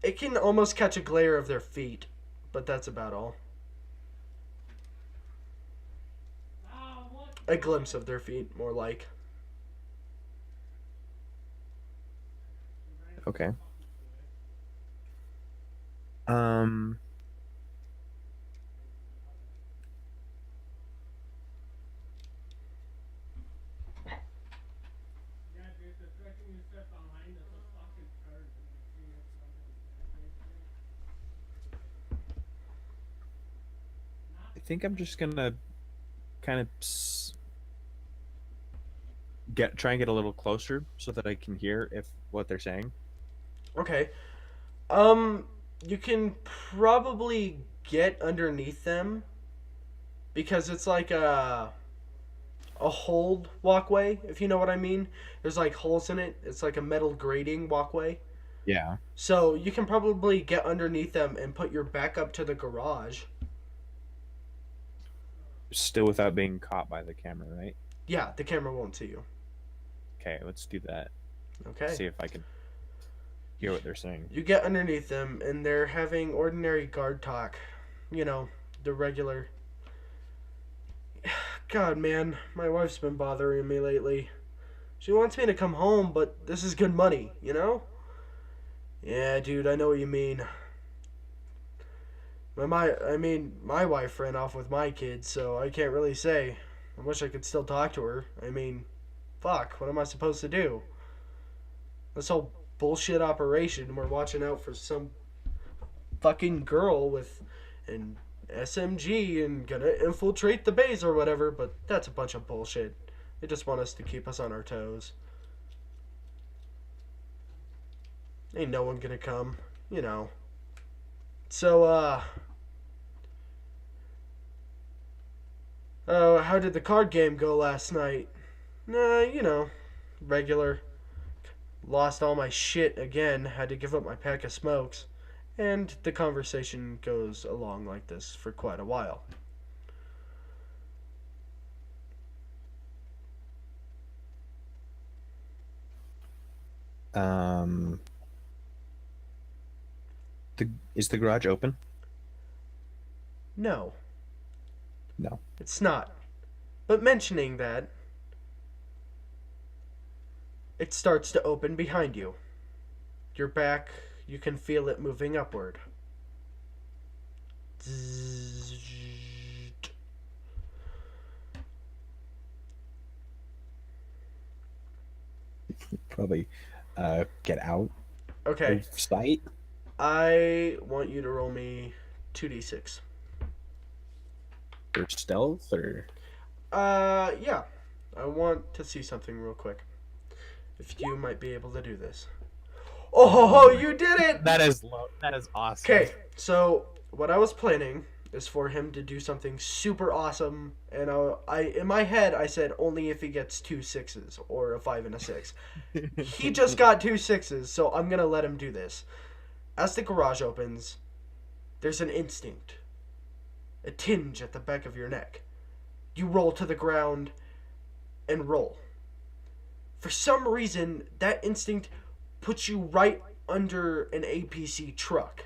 It can almost catch a glare of their feet, but that's about all. A glimpse of their feet, more like. Okay. Um. I think I'm just gonna kind of try and get a little closer so that I can hear if what they're saying. Okay. You can probably get underneath them because it's like a hold walkway, if you know what I mean. There's like holes in it. It's like a metal grating walkway. Yeah. So you can probably get underneath them and put your back up to the garage. Still without being caught by the camera, right? Yeah, the camera won't see you. Okay, let's do that. Okay. See if I can hear what they're saying. You get underneath them, and they're having ordinary guard talk. You know, the regular. God, man, my wife's been bothering me lately. She wants me to come home, but this is good money, you know? Yeah, dude, I know what you mean. My wife ran off with my kids, so I can't really say. I wish I could still talk to her. I mean, fuck, what am I supposed to do? This whole bullshit operation, we're watching out for some fucking girl with an SMG and gonna infiltrate the base or whatever, but that's a bunch of bullshit. They just want us to keep us on our toes. Ain't no one gonna come, you know. So, how did the card game go last night? You know, regular. Lost all my shit again, had to give up my pack of smokes. And the conversation goes along like this for quite a while. Um, is the garage open? No, No. it's not. But mentioning that, it starts to open behind you. Your back, you can feel it moving upward. Zzzt. Probably get out Okay, of sight. I want you to roll me 2d6. Or stealth, or Yeah. I want to see something real quick. If you might be able to do this. Oh, you did it! that is low. That is awesome. Okay, so what I was planning is for him to do something super awesome, and I in my head I said only if he gets 2 6s or a 5 and a 6. He just got 2 6s, so I'm gonna let him do this. As the garage opens, there's an instinct, a tinge at the back of your neck. You roll to the ground and roll. For some reason, that instinct puts you right under an APC truck.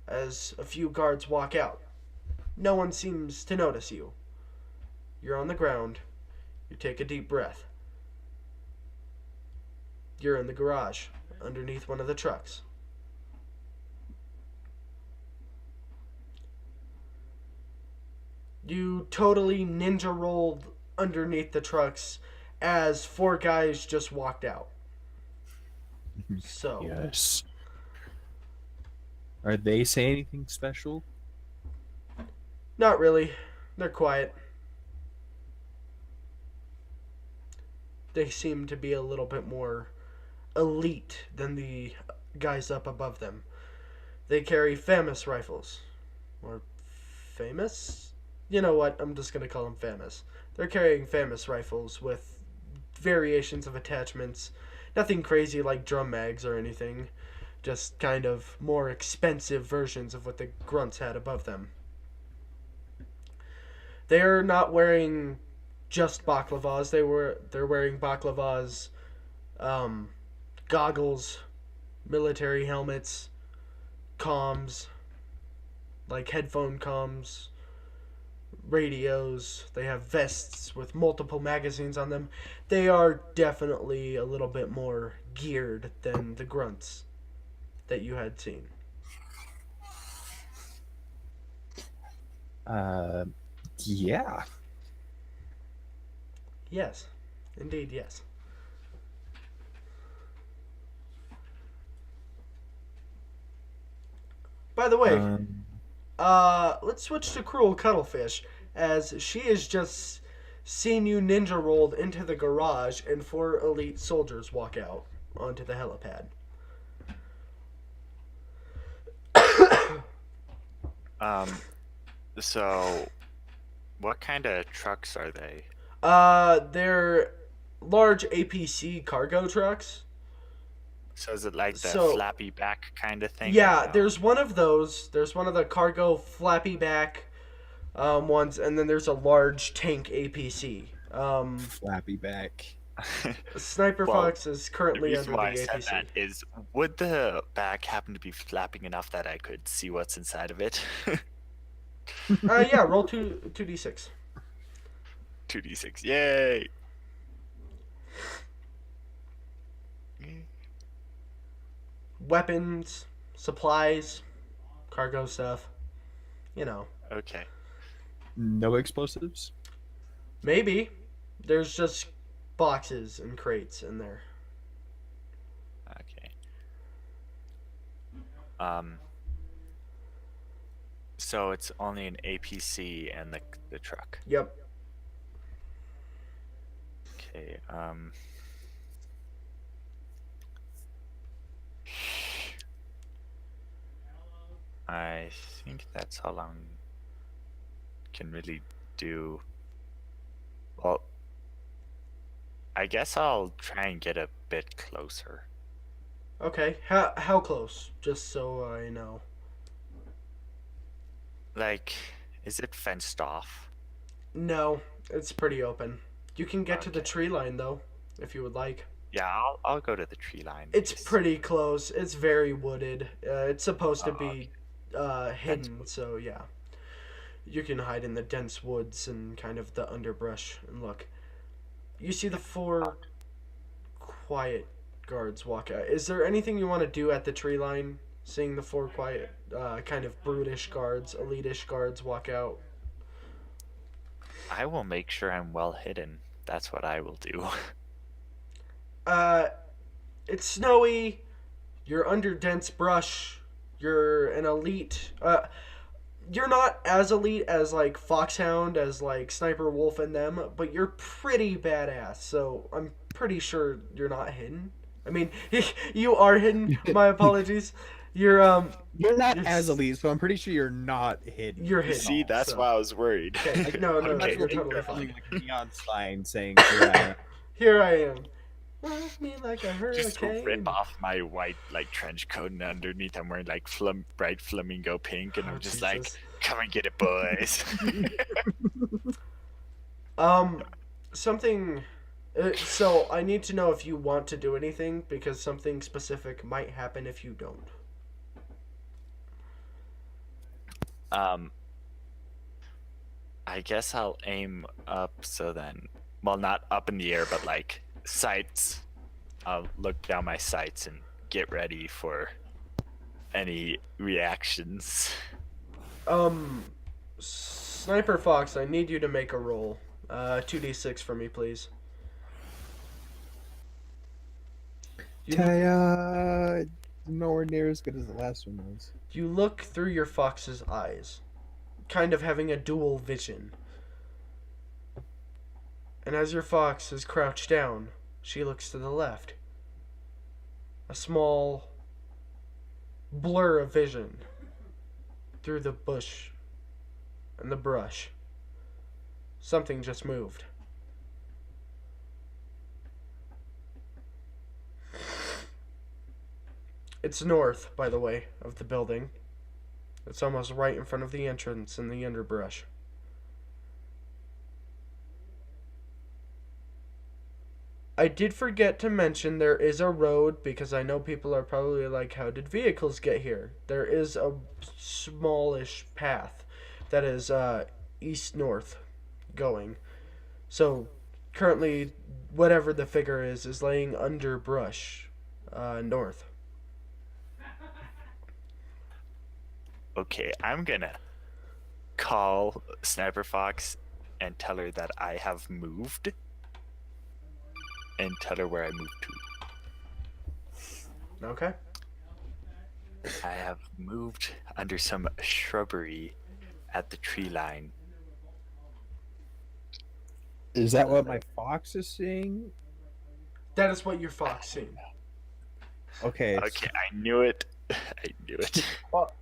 As a few guards walk out, no one seems to notice you. You're on the ground. You take a deep breath. You're in the garage, underneath one of the trucks. You totally ninja rolled underneath the trucks as four guys just walked out. So, Yes. Are they saying anything special? not really. They're quiet. They seem to be a little bit more elite than the guys up above them. They carry famous rifles. Or famous? You know what? I'm just going to call them famous. They're carrying famous rifles with variations of attachments. Nothing crazy like drum mags or anything. Just kind of more expensive versions of what the grunts had above them. They're not wearing just baklavas. They're wearing baklavas, um, goggles, military helmets, comms, like headphone comms, radios. They have vests with multiple magazines on them. They are definitely a little bit more geared than the grunts that you had seen. Yeah. Yes, indeed, yes. By the way, let's switch to Cruel Cuttlefish, as she has just seen you ninja rolled into the garage and four elite soldiers walk out onto the helipad. Um, so what kind of trucks are they? They're large APC cargo trucks. So is it like the So, flappy back kind of thing, or yeah, no? there's one of those. There's one of the cargo flappy back ones, and then there's a large tank APC. Flappy back. Sniper Well, Fox is the currently reason under why I the said APC. that is, would the back happen to be flapping enough that I could see what's inside of it? Yeah, roll 2d6. 2d6, yay! Weapons, supplies, cargo stuff. You know, Okay. No explosives? maybe there's just boxes and crates in there. Okay. Um. So it's only an APC and the truck. Yep. Okay. I think that's all I can really do. Well, I guess I'll try and get a bit closer. Okay. How close? Just so I know. Like, is it fenced off? No, it's pretty open. You can get to the Okay. tree line though, if you would like. Yeah, I'll go to the tree line. It's Just, pretty close. It's very wooded. It's supposed to okay. be hidden, so yeah. You can hide in the dense woods and kind of the underbrush and look. You see the four quiet guards walk out. Is there anything you want to do at the tree line? Seeing the four quiet, kind of brutish guards, elitish guards walk out. I will make sure I'm well hidden. That's what I will do. Uh, it's snowy. You're under dense brush. You're an elite. You're not as elite as like Foxhound, as like Sniper Wolf and them, but you're pretty badass. So I'm pretty sure you're not hidden. I mean, you are hidden. My apologies. You're You're not You're as s- elite, so I'm pretty sure you're not hidden. You're hidden. See, that's So- why I was worried. Okay, no, no, Okay. you're totally You're fine. holding like a neon sign saying, yeah. Here I am. Rock me like a Just hurricane. rip off my white like trench coat, and underneath I'm wearing like bright flamingo pink, and Oh, I'm just like, Jesus. come and get it, boys. Something. So I need to know if you want to do anything because something specific might happen if you don't. um, I guess I'll aim up. So then, well, not up in the air, but like sights I'll look down my sights and get ready for any reactions. Sniper Fox, I need you to make a roll. 2d6 for me, please. Nowhere near as good as the last one was. You look through your fox's eyes, kind of having a dual vision. And as your fox is crouched down, she looks to the left. A small blur of vision through the bush and the brush. Something just moved. It's north, by the way, of the building. It's almost right in front of the entrance in the underbrush. I did forget to mention there is a road, because I know people are probably like, how did vehicles get here? There is a smallish path that is east-north going. So currently, whatever the figure is laying under brush north. Okay, I'm gonna call Sniper Fox and tell her that I have moved. And tell her where I moved to. Okay. I have moved under some shrubbery at the tree line. Is that what my fox is seeing? That is what your fox seen. Okay. Okay, I knew it. I knew it. Well,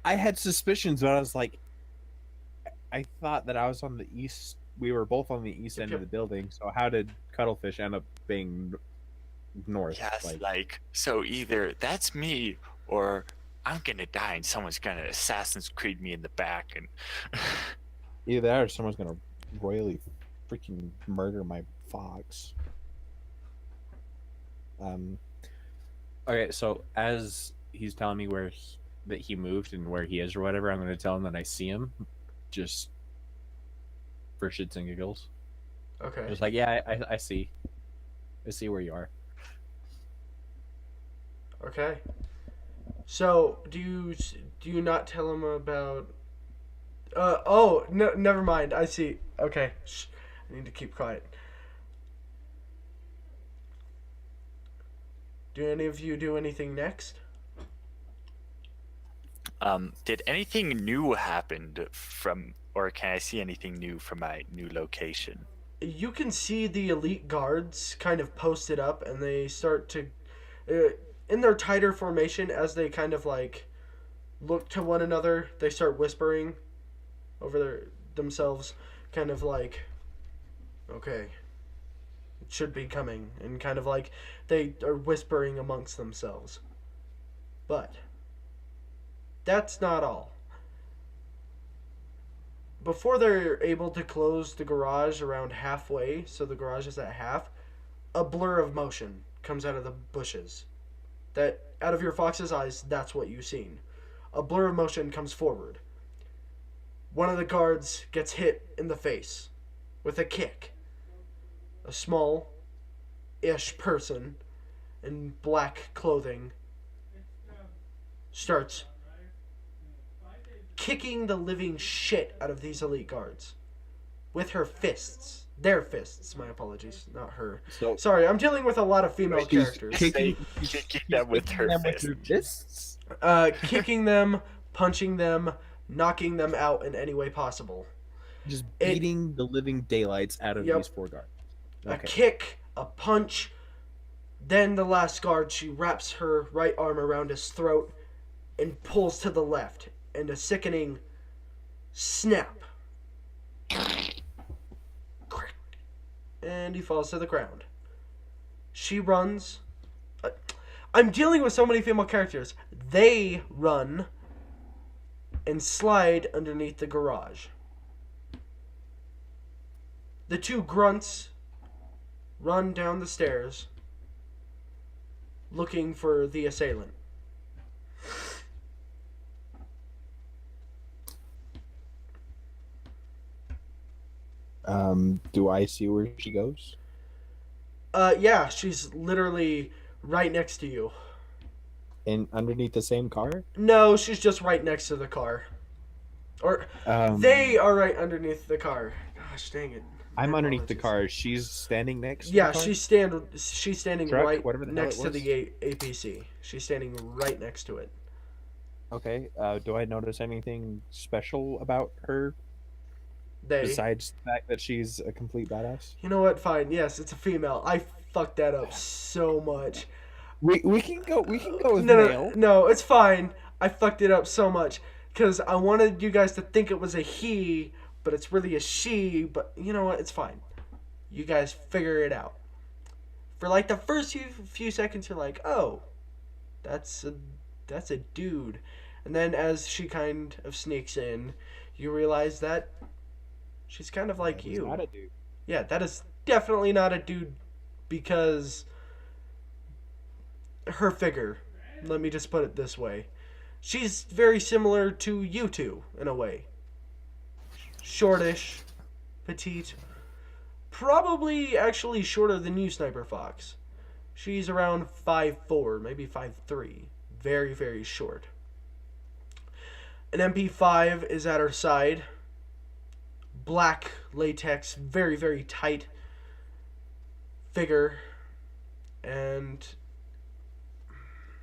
I had suspicions, but I was like, I thought that I was on the east. We were both on the east end of the building. So how did Cuttlefish end up being north? Yes, like so either that's me or I'm gonna die and someone's gonna Assassin's Creed me in the back and either that or someone's gonna royally freaking murder my fox. Okay, so as he's telling me that he moved and where he is or whatever, I'm gonna tell him that I see him, just for shits and giggles. Okay. Just like, yeah, I see where you are. Okay. So do you not tell him about? Oh no, never mind. I see. Okay. Shh. I need to keep quiet. Do any of you do anything next? Did anything new happen from, or can I see anything new from my new location? You can see the elite guards kind of posted up, and they start to, in their tighter formation, as they kind of like look to one another, they start whispering over themselves, kind of like, okay, it should be coming, and kind of like they are whispering amongst themselves. But that's not all. Before they're able to close the garage around halfway, so the garage is at half, a blur of motion comes out of the bushes. That, out of your fox's eyes, that's what you've seen. A blur of motion comes forward. One of the guards gets hit in the face with a kick. A small-ish person in black clothing starts kicking the living shit out of these elite guards with her fists. Their fists, my apologies, not her. So, sorry, I'm dealing with a lot of female characters. Kicking them with her fists. Kicking them, punching them, knocking them out in any way possible. Just beating the living daylights out of these four guards. Okay. A kick, a punch. Then the last guard, she wraps her right arm around his throat and pulls to the left. And a sickening snap. And he falls to the ground. She runs. I'm dealing with so many female characters. They run and slide underneath the garage. The two grunts run down the stairs looking for the assailant. Do I see where she goes? Yeah, she's literally right next to you. And underneath the same car? No, she's just right next to the car. Or they Um, are right underneath the car. Gosh dang it. My I'm underneath the apologies. car. She's standing next to the Yeah, car? she's standing Truck, right whatever the hell it next to was. the APC. She's standing right next to it. Okay. Do I notice anything special about her They. besides the fact that she's a complete badass? You know what? Fine. Yes, it's a female. I fucked that up so much. We can go with No, no, male. no. It's fine. I fucked it up so much because I wanted you guys to think it was a he, but it's really a she. But you know what? It's fine. You guys figure it out. For like the first few seconds, you're like, oh, that's a that's a dude, and then as she kind of sneaks in, you realize that she's kind of like That is you. not a dude. Yeah, that is definitely not a dude because her figure. Let me just put it this way. She's very similar to you two in a way. Shortish, petite, probably actually shorter than you, Sniper Fox. She's around 5'4", maybe 5'3". Very, very short. An MP5 is at her side. Black latex, very, very tight figure. And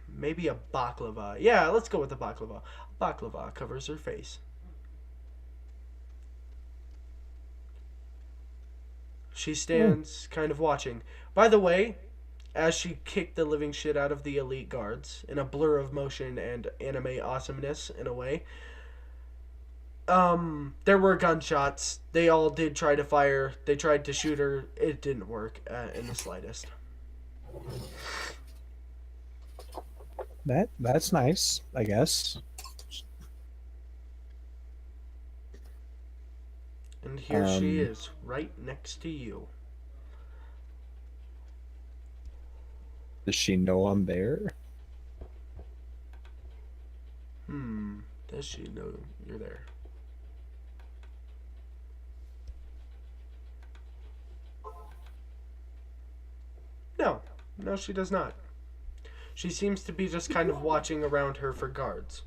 maybe a baklava. Yeah, let's go with the baklava. Baklava covers her face. She stands kind of watching. By the way, as she kicked the living shit out of the elite guards in a blur of motion and anime awesomeness in a way, there were gunshots. They all did try to fire. They tried to shoot her. It didn't work in the slightest. That's nice, I guess. And here she Um, is, right next to you. does she know I'm there? Does she know you're there? No. No, she does not. She seems to be just kind of watching around her for guards.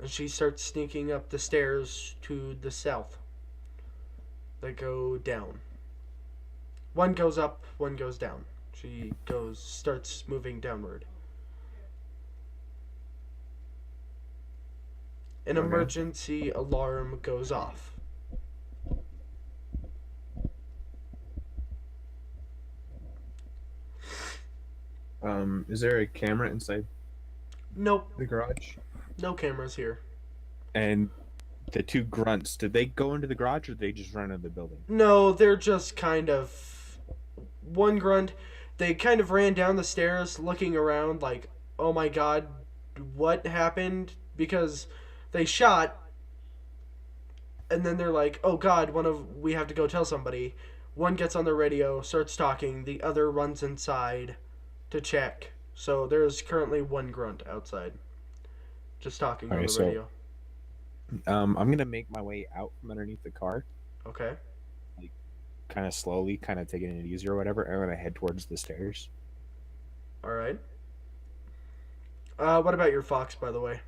And she starts sneaking up the stairs to the south. They go down. One goes up, one goes down. She starts moving downward. An Okay. emergency alarm goes off. Is there a camera inside Nope, the garage? no cameras here. And the two grunts, did they go into the garage or did they just run into the building? No, they're just kind of one grunt. They kind of ran down the stairs looking around like, "Oh my god, what happened?" Because they shot and then they're like, "Oh god, we have to go tell somebody." One gets on the radio, starts talking, the other runs inside to check. So there's currently one grunt outside just talking on Okay, the so radio. I'm gonna make my way out from underneath the car, Okay. kind of slowly, kind of taking it easy or whatever. I'm gonna head towards the stairs. All right. What about your fox, by the way?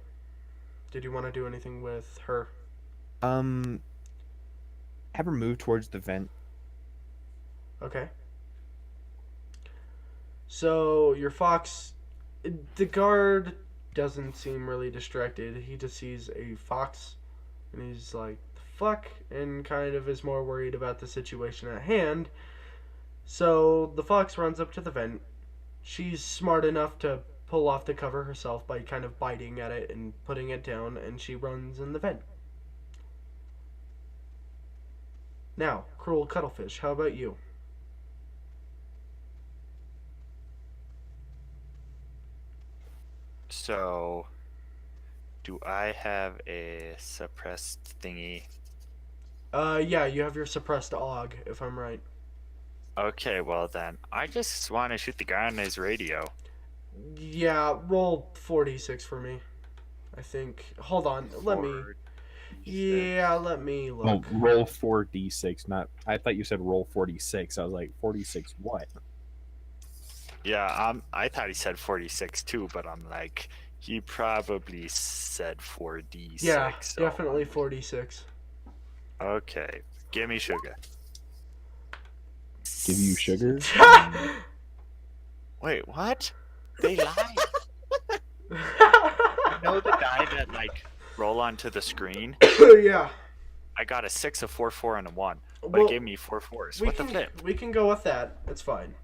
Did you want to do anything with her? Um, have her move towards the vent. Okay. So your fox, the guard doesn't seem really distracted. He just sees a fox, and he's like, "The fuck," and kind of is more worried about the situation at hand. So the fox runs up to the vent. She's smart enough to pull off the cover herself by kind of biting at it and putting it down, and she runs in the vent. Now, cruel cuttlefish, how about you? So, do I have a suppressed thingy? Yeah, you have your suppressed AUG, if I'm right. Okay, well then, I just want to shoot the guy on his radio. Yeah, roll 46 for me. I think. Hold on, let me. Yeah, let me Well, look. roll 4d6. Not. I thought you said roll 46. I was like 46. What? Yeah, I thought he said 46 too, but I'm like, he probably said 4d6. Yeah, So definitely 46. okay, give me sugar. Give you sugar? Wait, what? They lied. You know the die that like roll onto the screen? Yeah. I got a 6, a 4, 4, and a 1, but it Well, gave me 4 fours. we What the can flip? we can go with that. It's fine.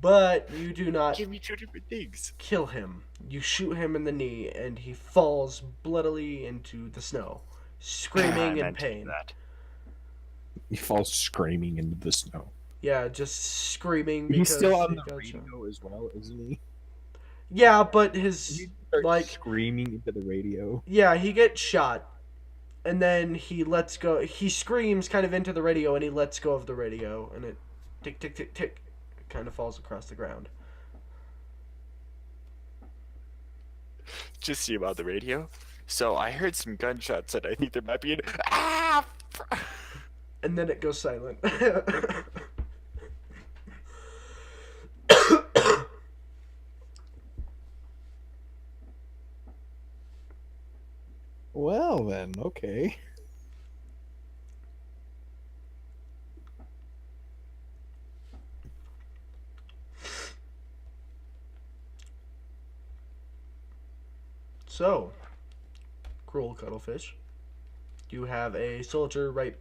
But you do not Give me two different things. kill him. You shoot him in the knee, and he falls bloodily into the snow, I screaming in meant to do pain. that. He falls screaming into the snow. Yeah, just screaming He's because still on he the got shot. radio as well, isn't he? Yeah, but He his starts screaming into the radio. yeah, he gets shot, and then he lets go. He screams kind of into the radio, and he lets go of the radio, and it tick tick tick tick, kind of falls across the ground. Just see him on the radio. So I heard some gunshots, and I think there might be an ah. And then it goes silent. Well then, okay. So, cruel cuttlefish. You have a soldier right.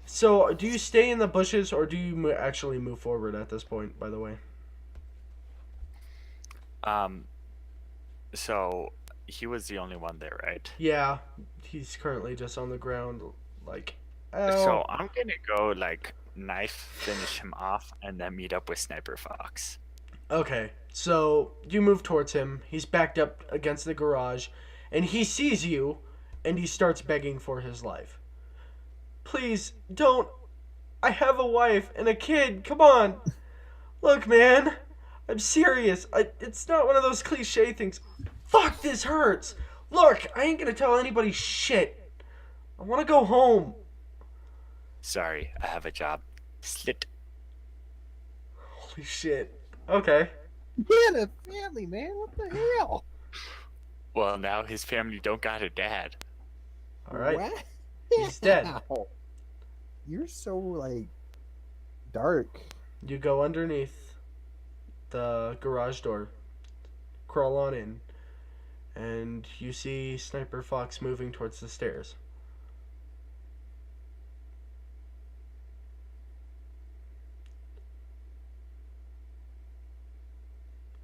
So, do you stay in the bushes or do you actually move forward at this point? By the way. So he was the only one there, right? Yeah, he's currently just on the ground, like. So Ow. I'm gonna go like knife finish him off, and then meet up with Sniper Fox. Okay, so you move towards him. He's backed up against the garage, and he sees you, and he starts begging for his life. Please, don't. I have a wife and a kid. Come on. Look, man. I'm serious. It's not one of those cliche things. Fuck, this hurts. Look, I ain't gonna tell anybody shit. I wanna go home. Sorry, I have a job. Slit. Holy shit. Okay. He had a family, man. What the hell? Well, now his family don't got a dad. Alright. What? He's dead. Wow. You're so like dark. You go underneath the garage door, crawl on in, and you see Sniper Fox moving towards the stairs.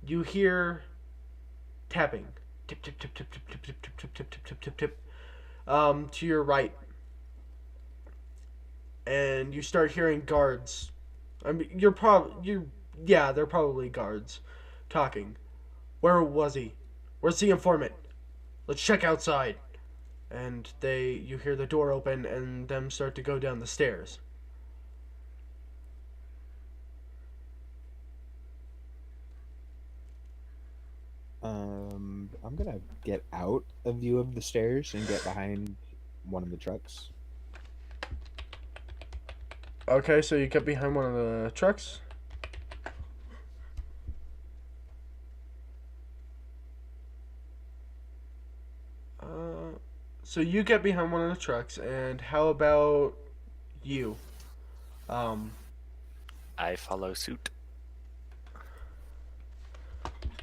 You hear tapping. Tip tip tip tip tip tip tip tip tip tip tip tip tip. To your right. And you start hearing guards. I mean, yeah, they're probably guards talking. Where was he? Where's the informant? Let's check outside. And you hear the door open and them start to go down the stairs. I'm gonna get out of view of the stairs and get behind one of the trucks. Okay, so you get behind one of the trucks. So you get behind one of the trucks, and how about you? I follow suit.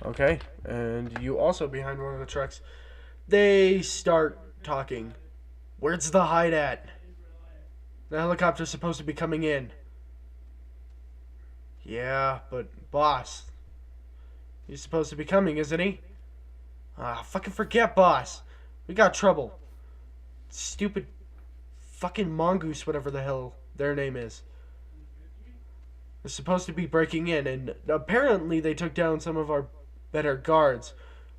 Okay, and you also behind one of the trucks. They start talking. Where's the hide at? The helicopter's supposed to be coming in. Yeah, but boss, he's supposed to be coming, isn't he? Ah, fucking forget, boss. We got trouble. Stupid fucking mongoose, whatever the hell their name is. They're supposed to be breaking in, and apparently they took down some of our better guards.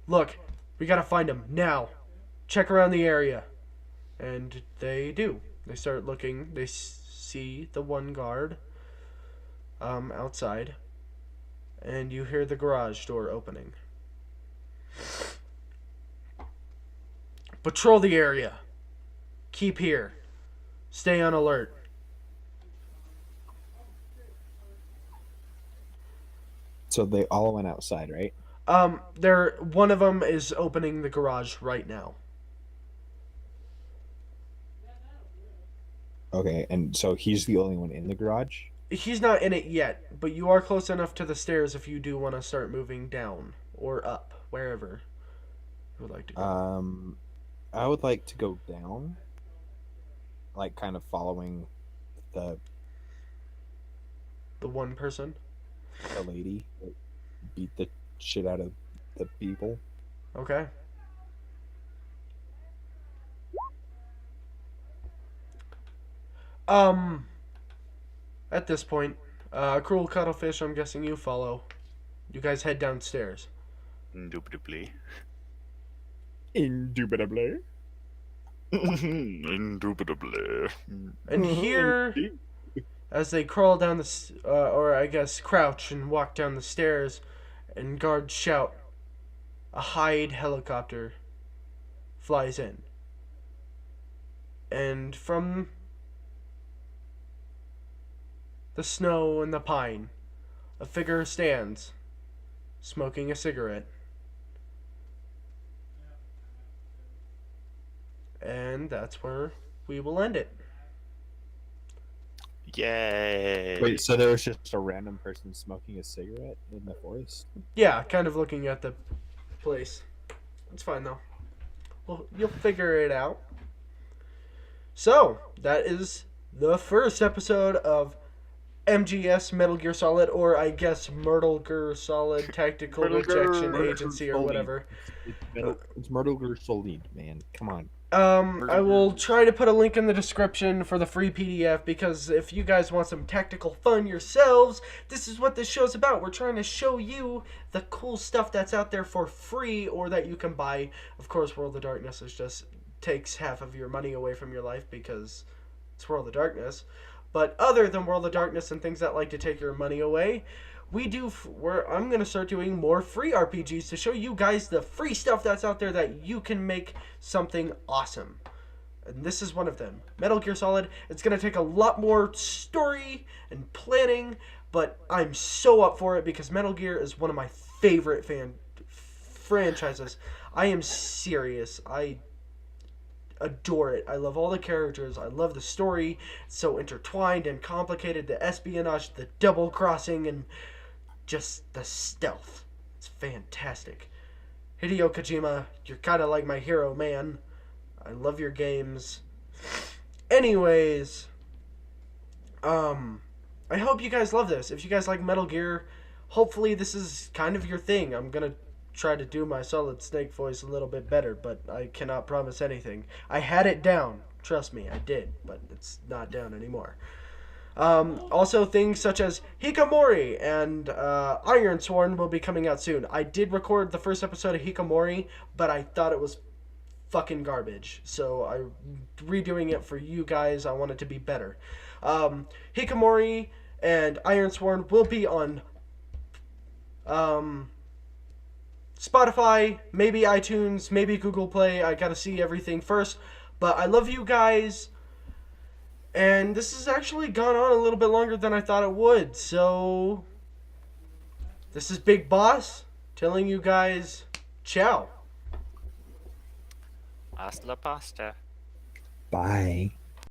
Look, we gotta find them now. Check around the area. And they do. They start looking. They see the one guard outside. And you hear the garage door opening. Patrol the area. keep here. Stay on alert. So they all went outside, right? One of them is opening the garage right now. Okay, and so he's the only one in the garage? He's not in it yet, but you are close enough to the stairs if you do want to start moving down or up, wherever you would like to go. I would like to go down, like kind of following the The one person. lady that beat the shit out of the people. Okay. At this point, Cruel Cuttlefish, I'm guessing you follow. You guys head downstairs. Indubitably. Indubitably. Indubitably. And here, as they crawl down or I guess crouch and walk down the stairs, and guards shout, a Hyde helicopter flies in. And from the snow and the pine, a figure stands, smoking a cigarette. And that's where we will end it. Yay! Wait, so there was just a random person smoking a cigarette in the forest? Yeah, kind of looking at the place. It's fine though. Well, you'll figure it out. So, that is the first episode of MGS Metal Gear Solid, or I guess Myrtle Gear Solid Tactical Rejection Agency or whatever. It's Myrtle Gear Solid, man. Come on. I will try to put a link in the description for the free PDF, because if you guys want some tactical fun yourselves, this is what this show's about. We're trying to show you the cool stuff that's out there for free or that you can buy. Of course, World of Darkness is just takes half of your money away from your life because it's World of Darkness. But other than World of Darkness and things that like to take your money away, I'm going to start doing more free RPGs to show you guys the free stuff that's out there that you can make something awesome. And this is one of them. Metal Gear Solid. It's going to take a lot more story and planning, but I'm so up for it because Metal Gear is one of my favorite franchises. I am serious. I adore it. I love all the characters. I love the story. It's so intertwined and complicated. The espionage, the double crossing, and just the stealth. It's fantastic. Hideo Kojima, you're kind of like my hero, man. I love your games. Anyways, I hope you guys love this. If you guys like Metal Gear, hopefully this is kind of your thing. I'm gonna try to do my Solid Snake voice a little bit better, but I cannot promise anything. I had it down. Trust me, I did, but it's not down anymore. Also, things such as Hikamori and Ironsworn will be coming out soon. I did record the first episode of Hikamori, but I thought it was fucking garbage. So I'm redoing it for you guys. I want it to be better. Hikamori and Ironsworn will be on Spotify, maybe iTunes, maybe Google Play. I gotta see everything first. But I love you guys. And this has actually gone on a little bit longer than I thought it would. So, this is Big Boss telling you guys, ciao. Hasta la pasta. Bye.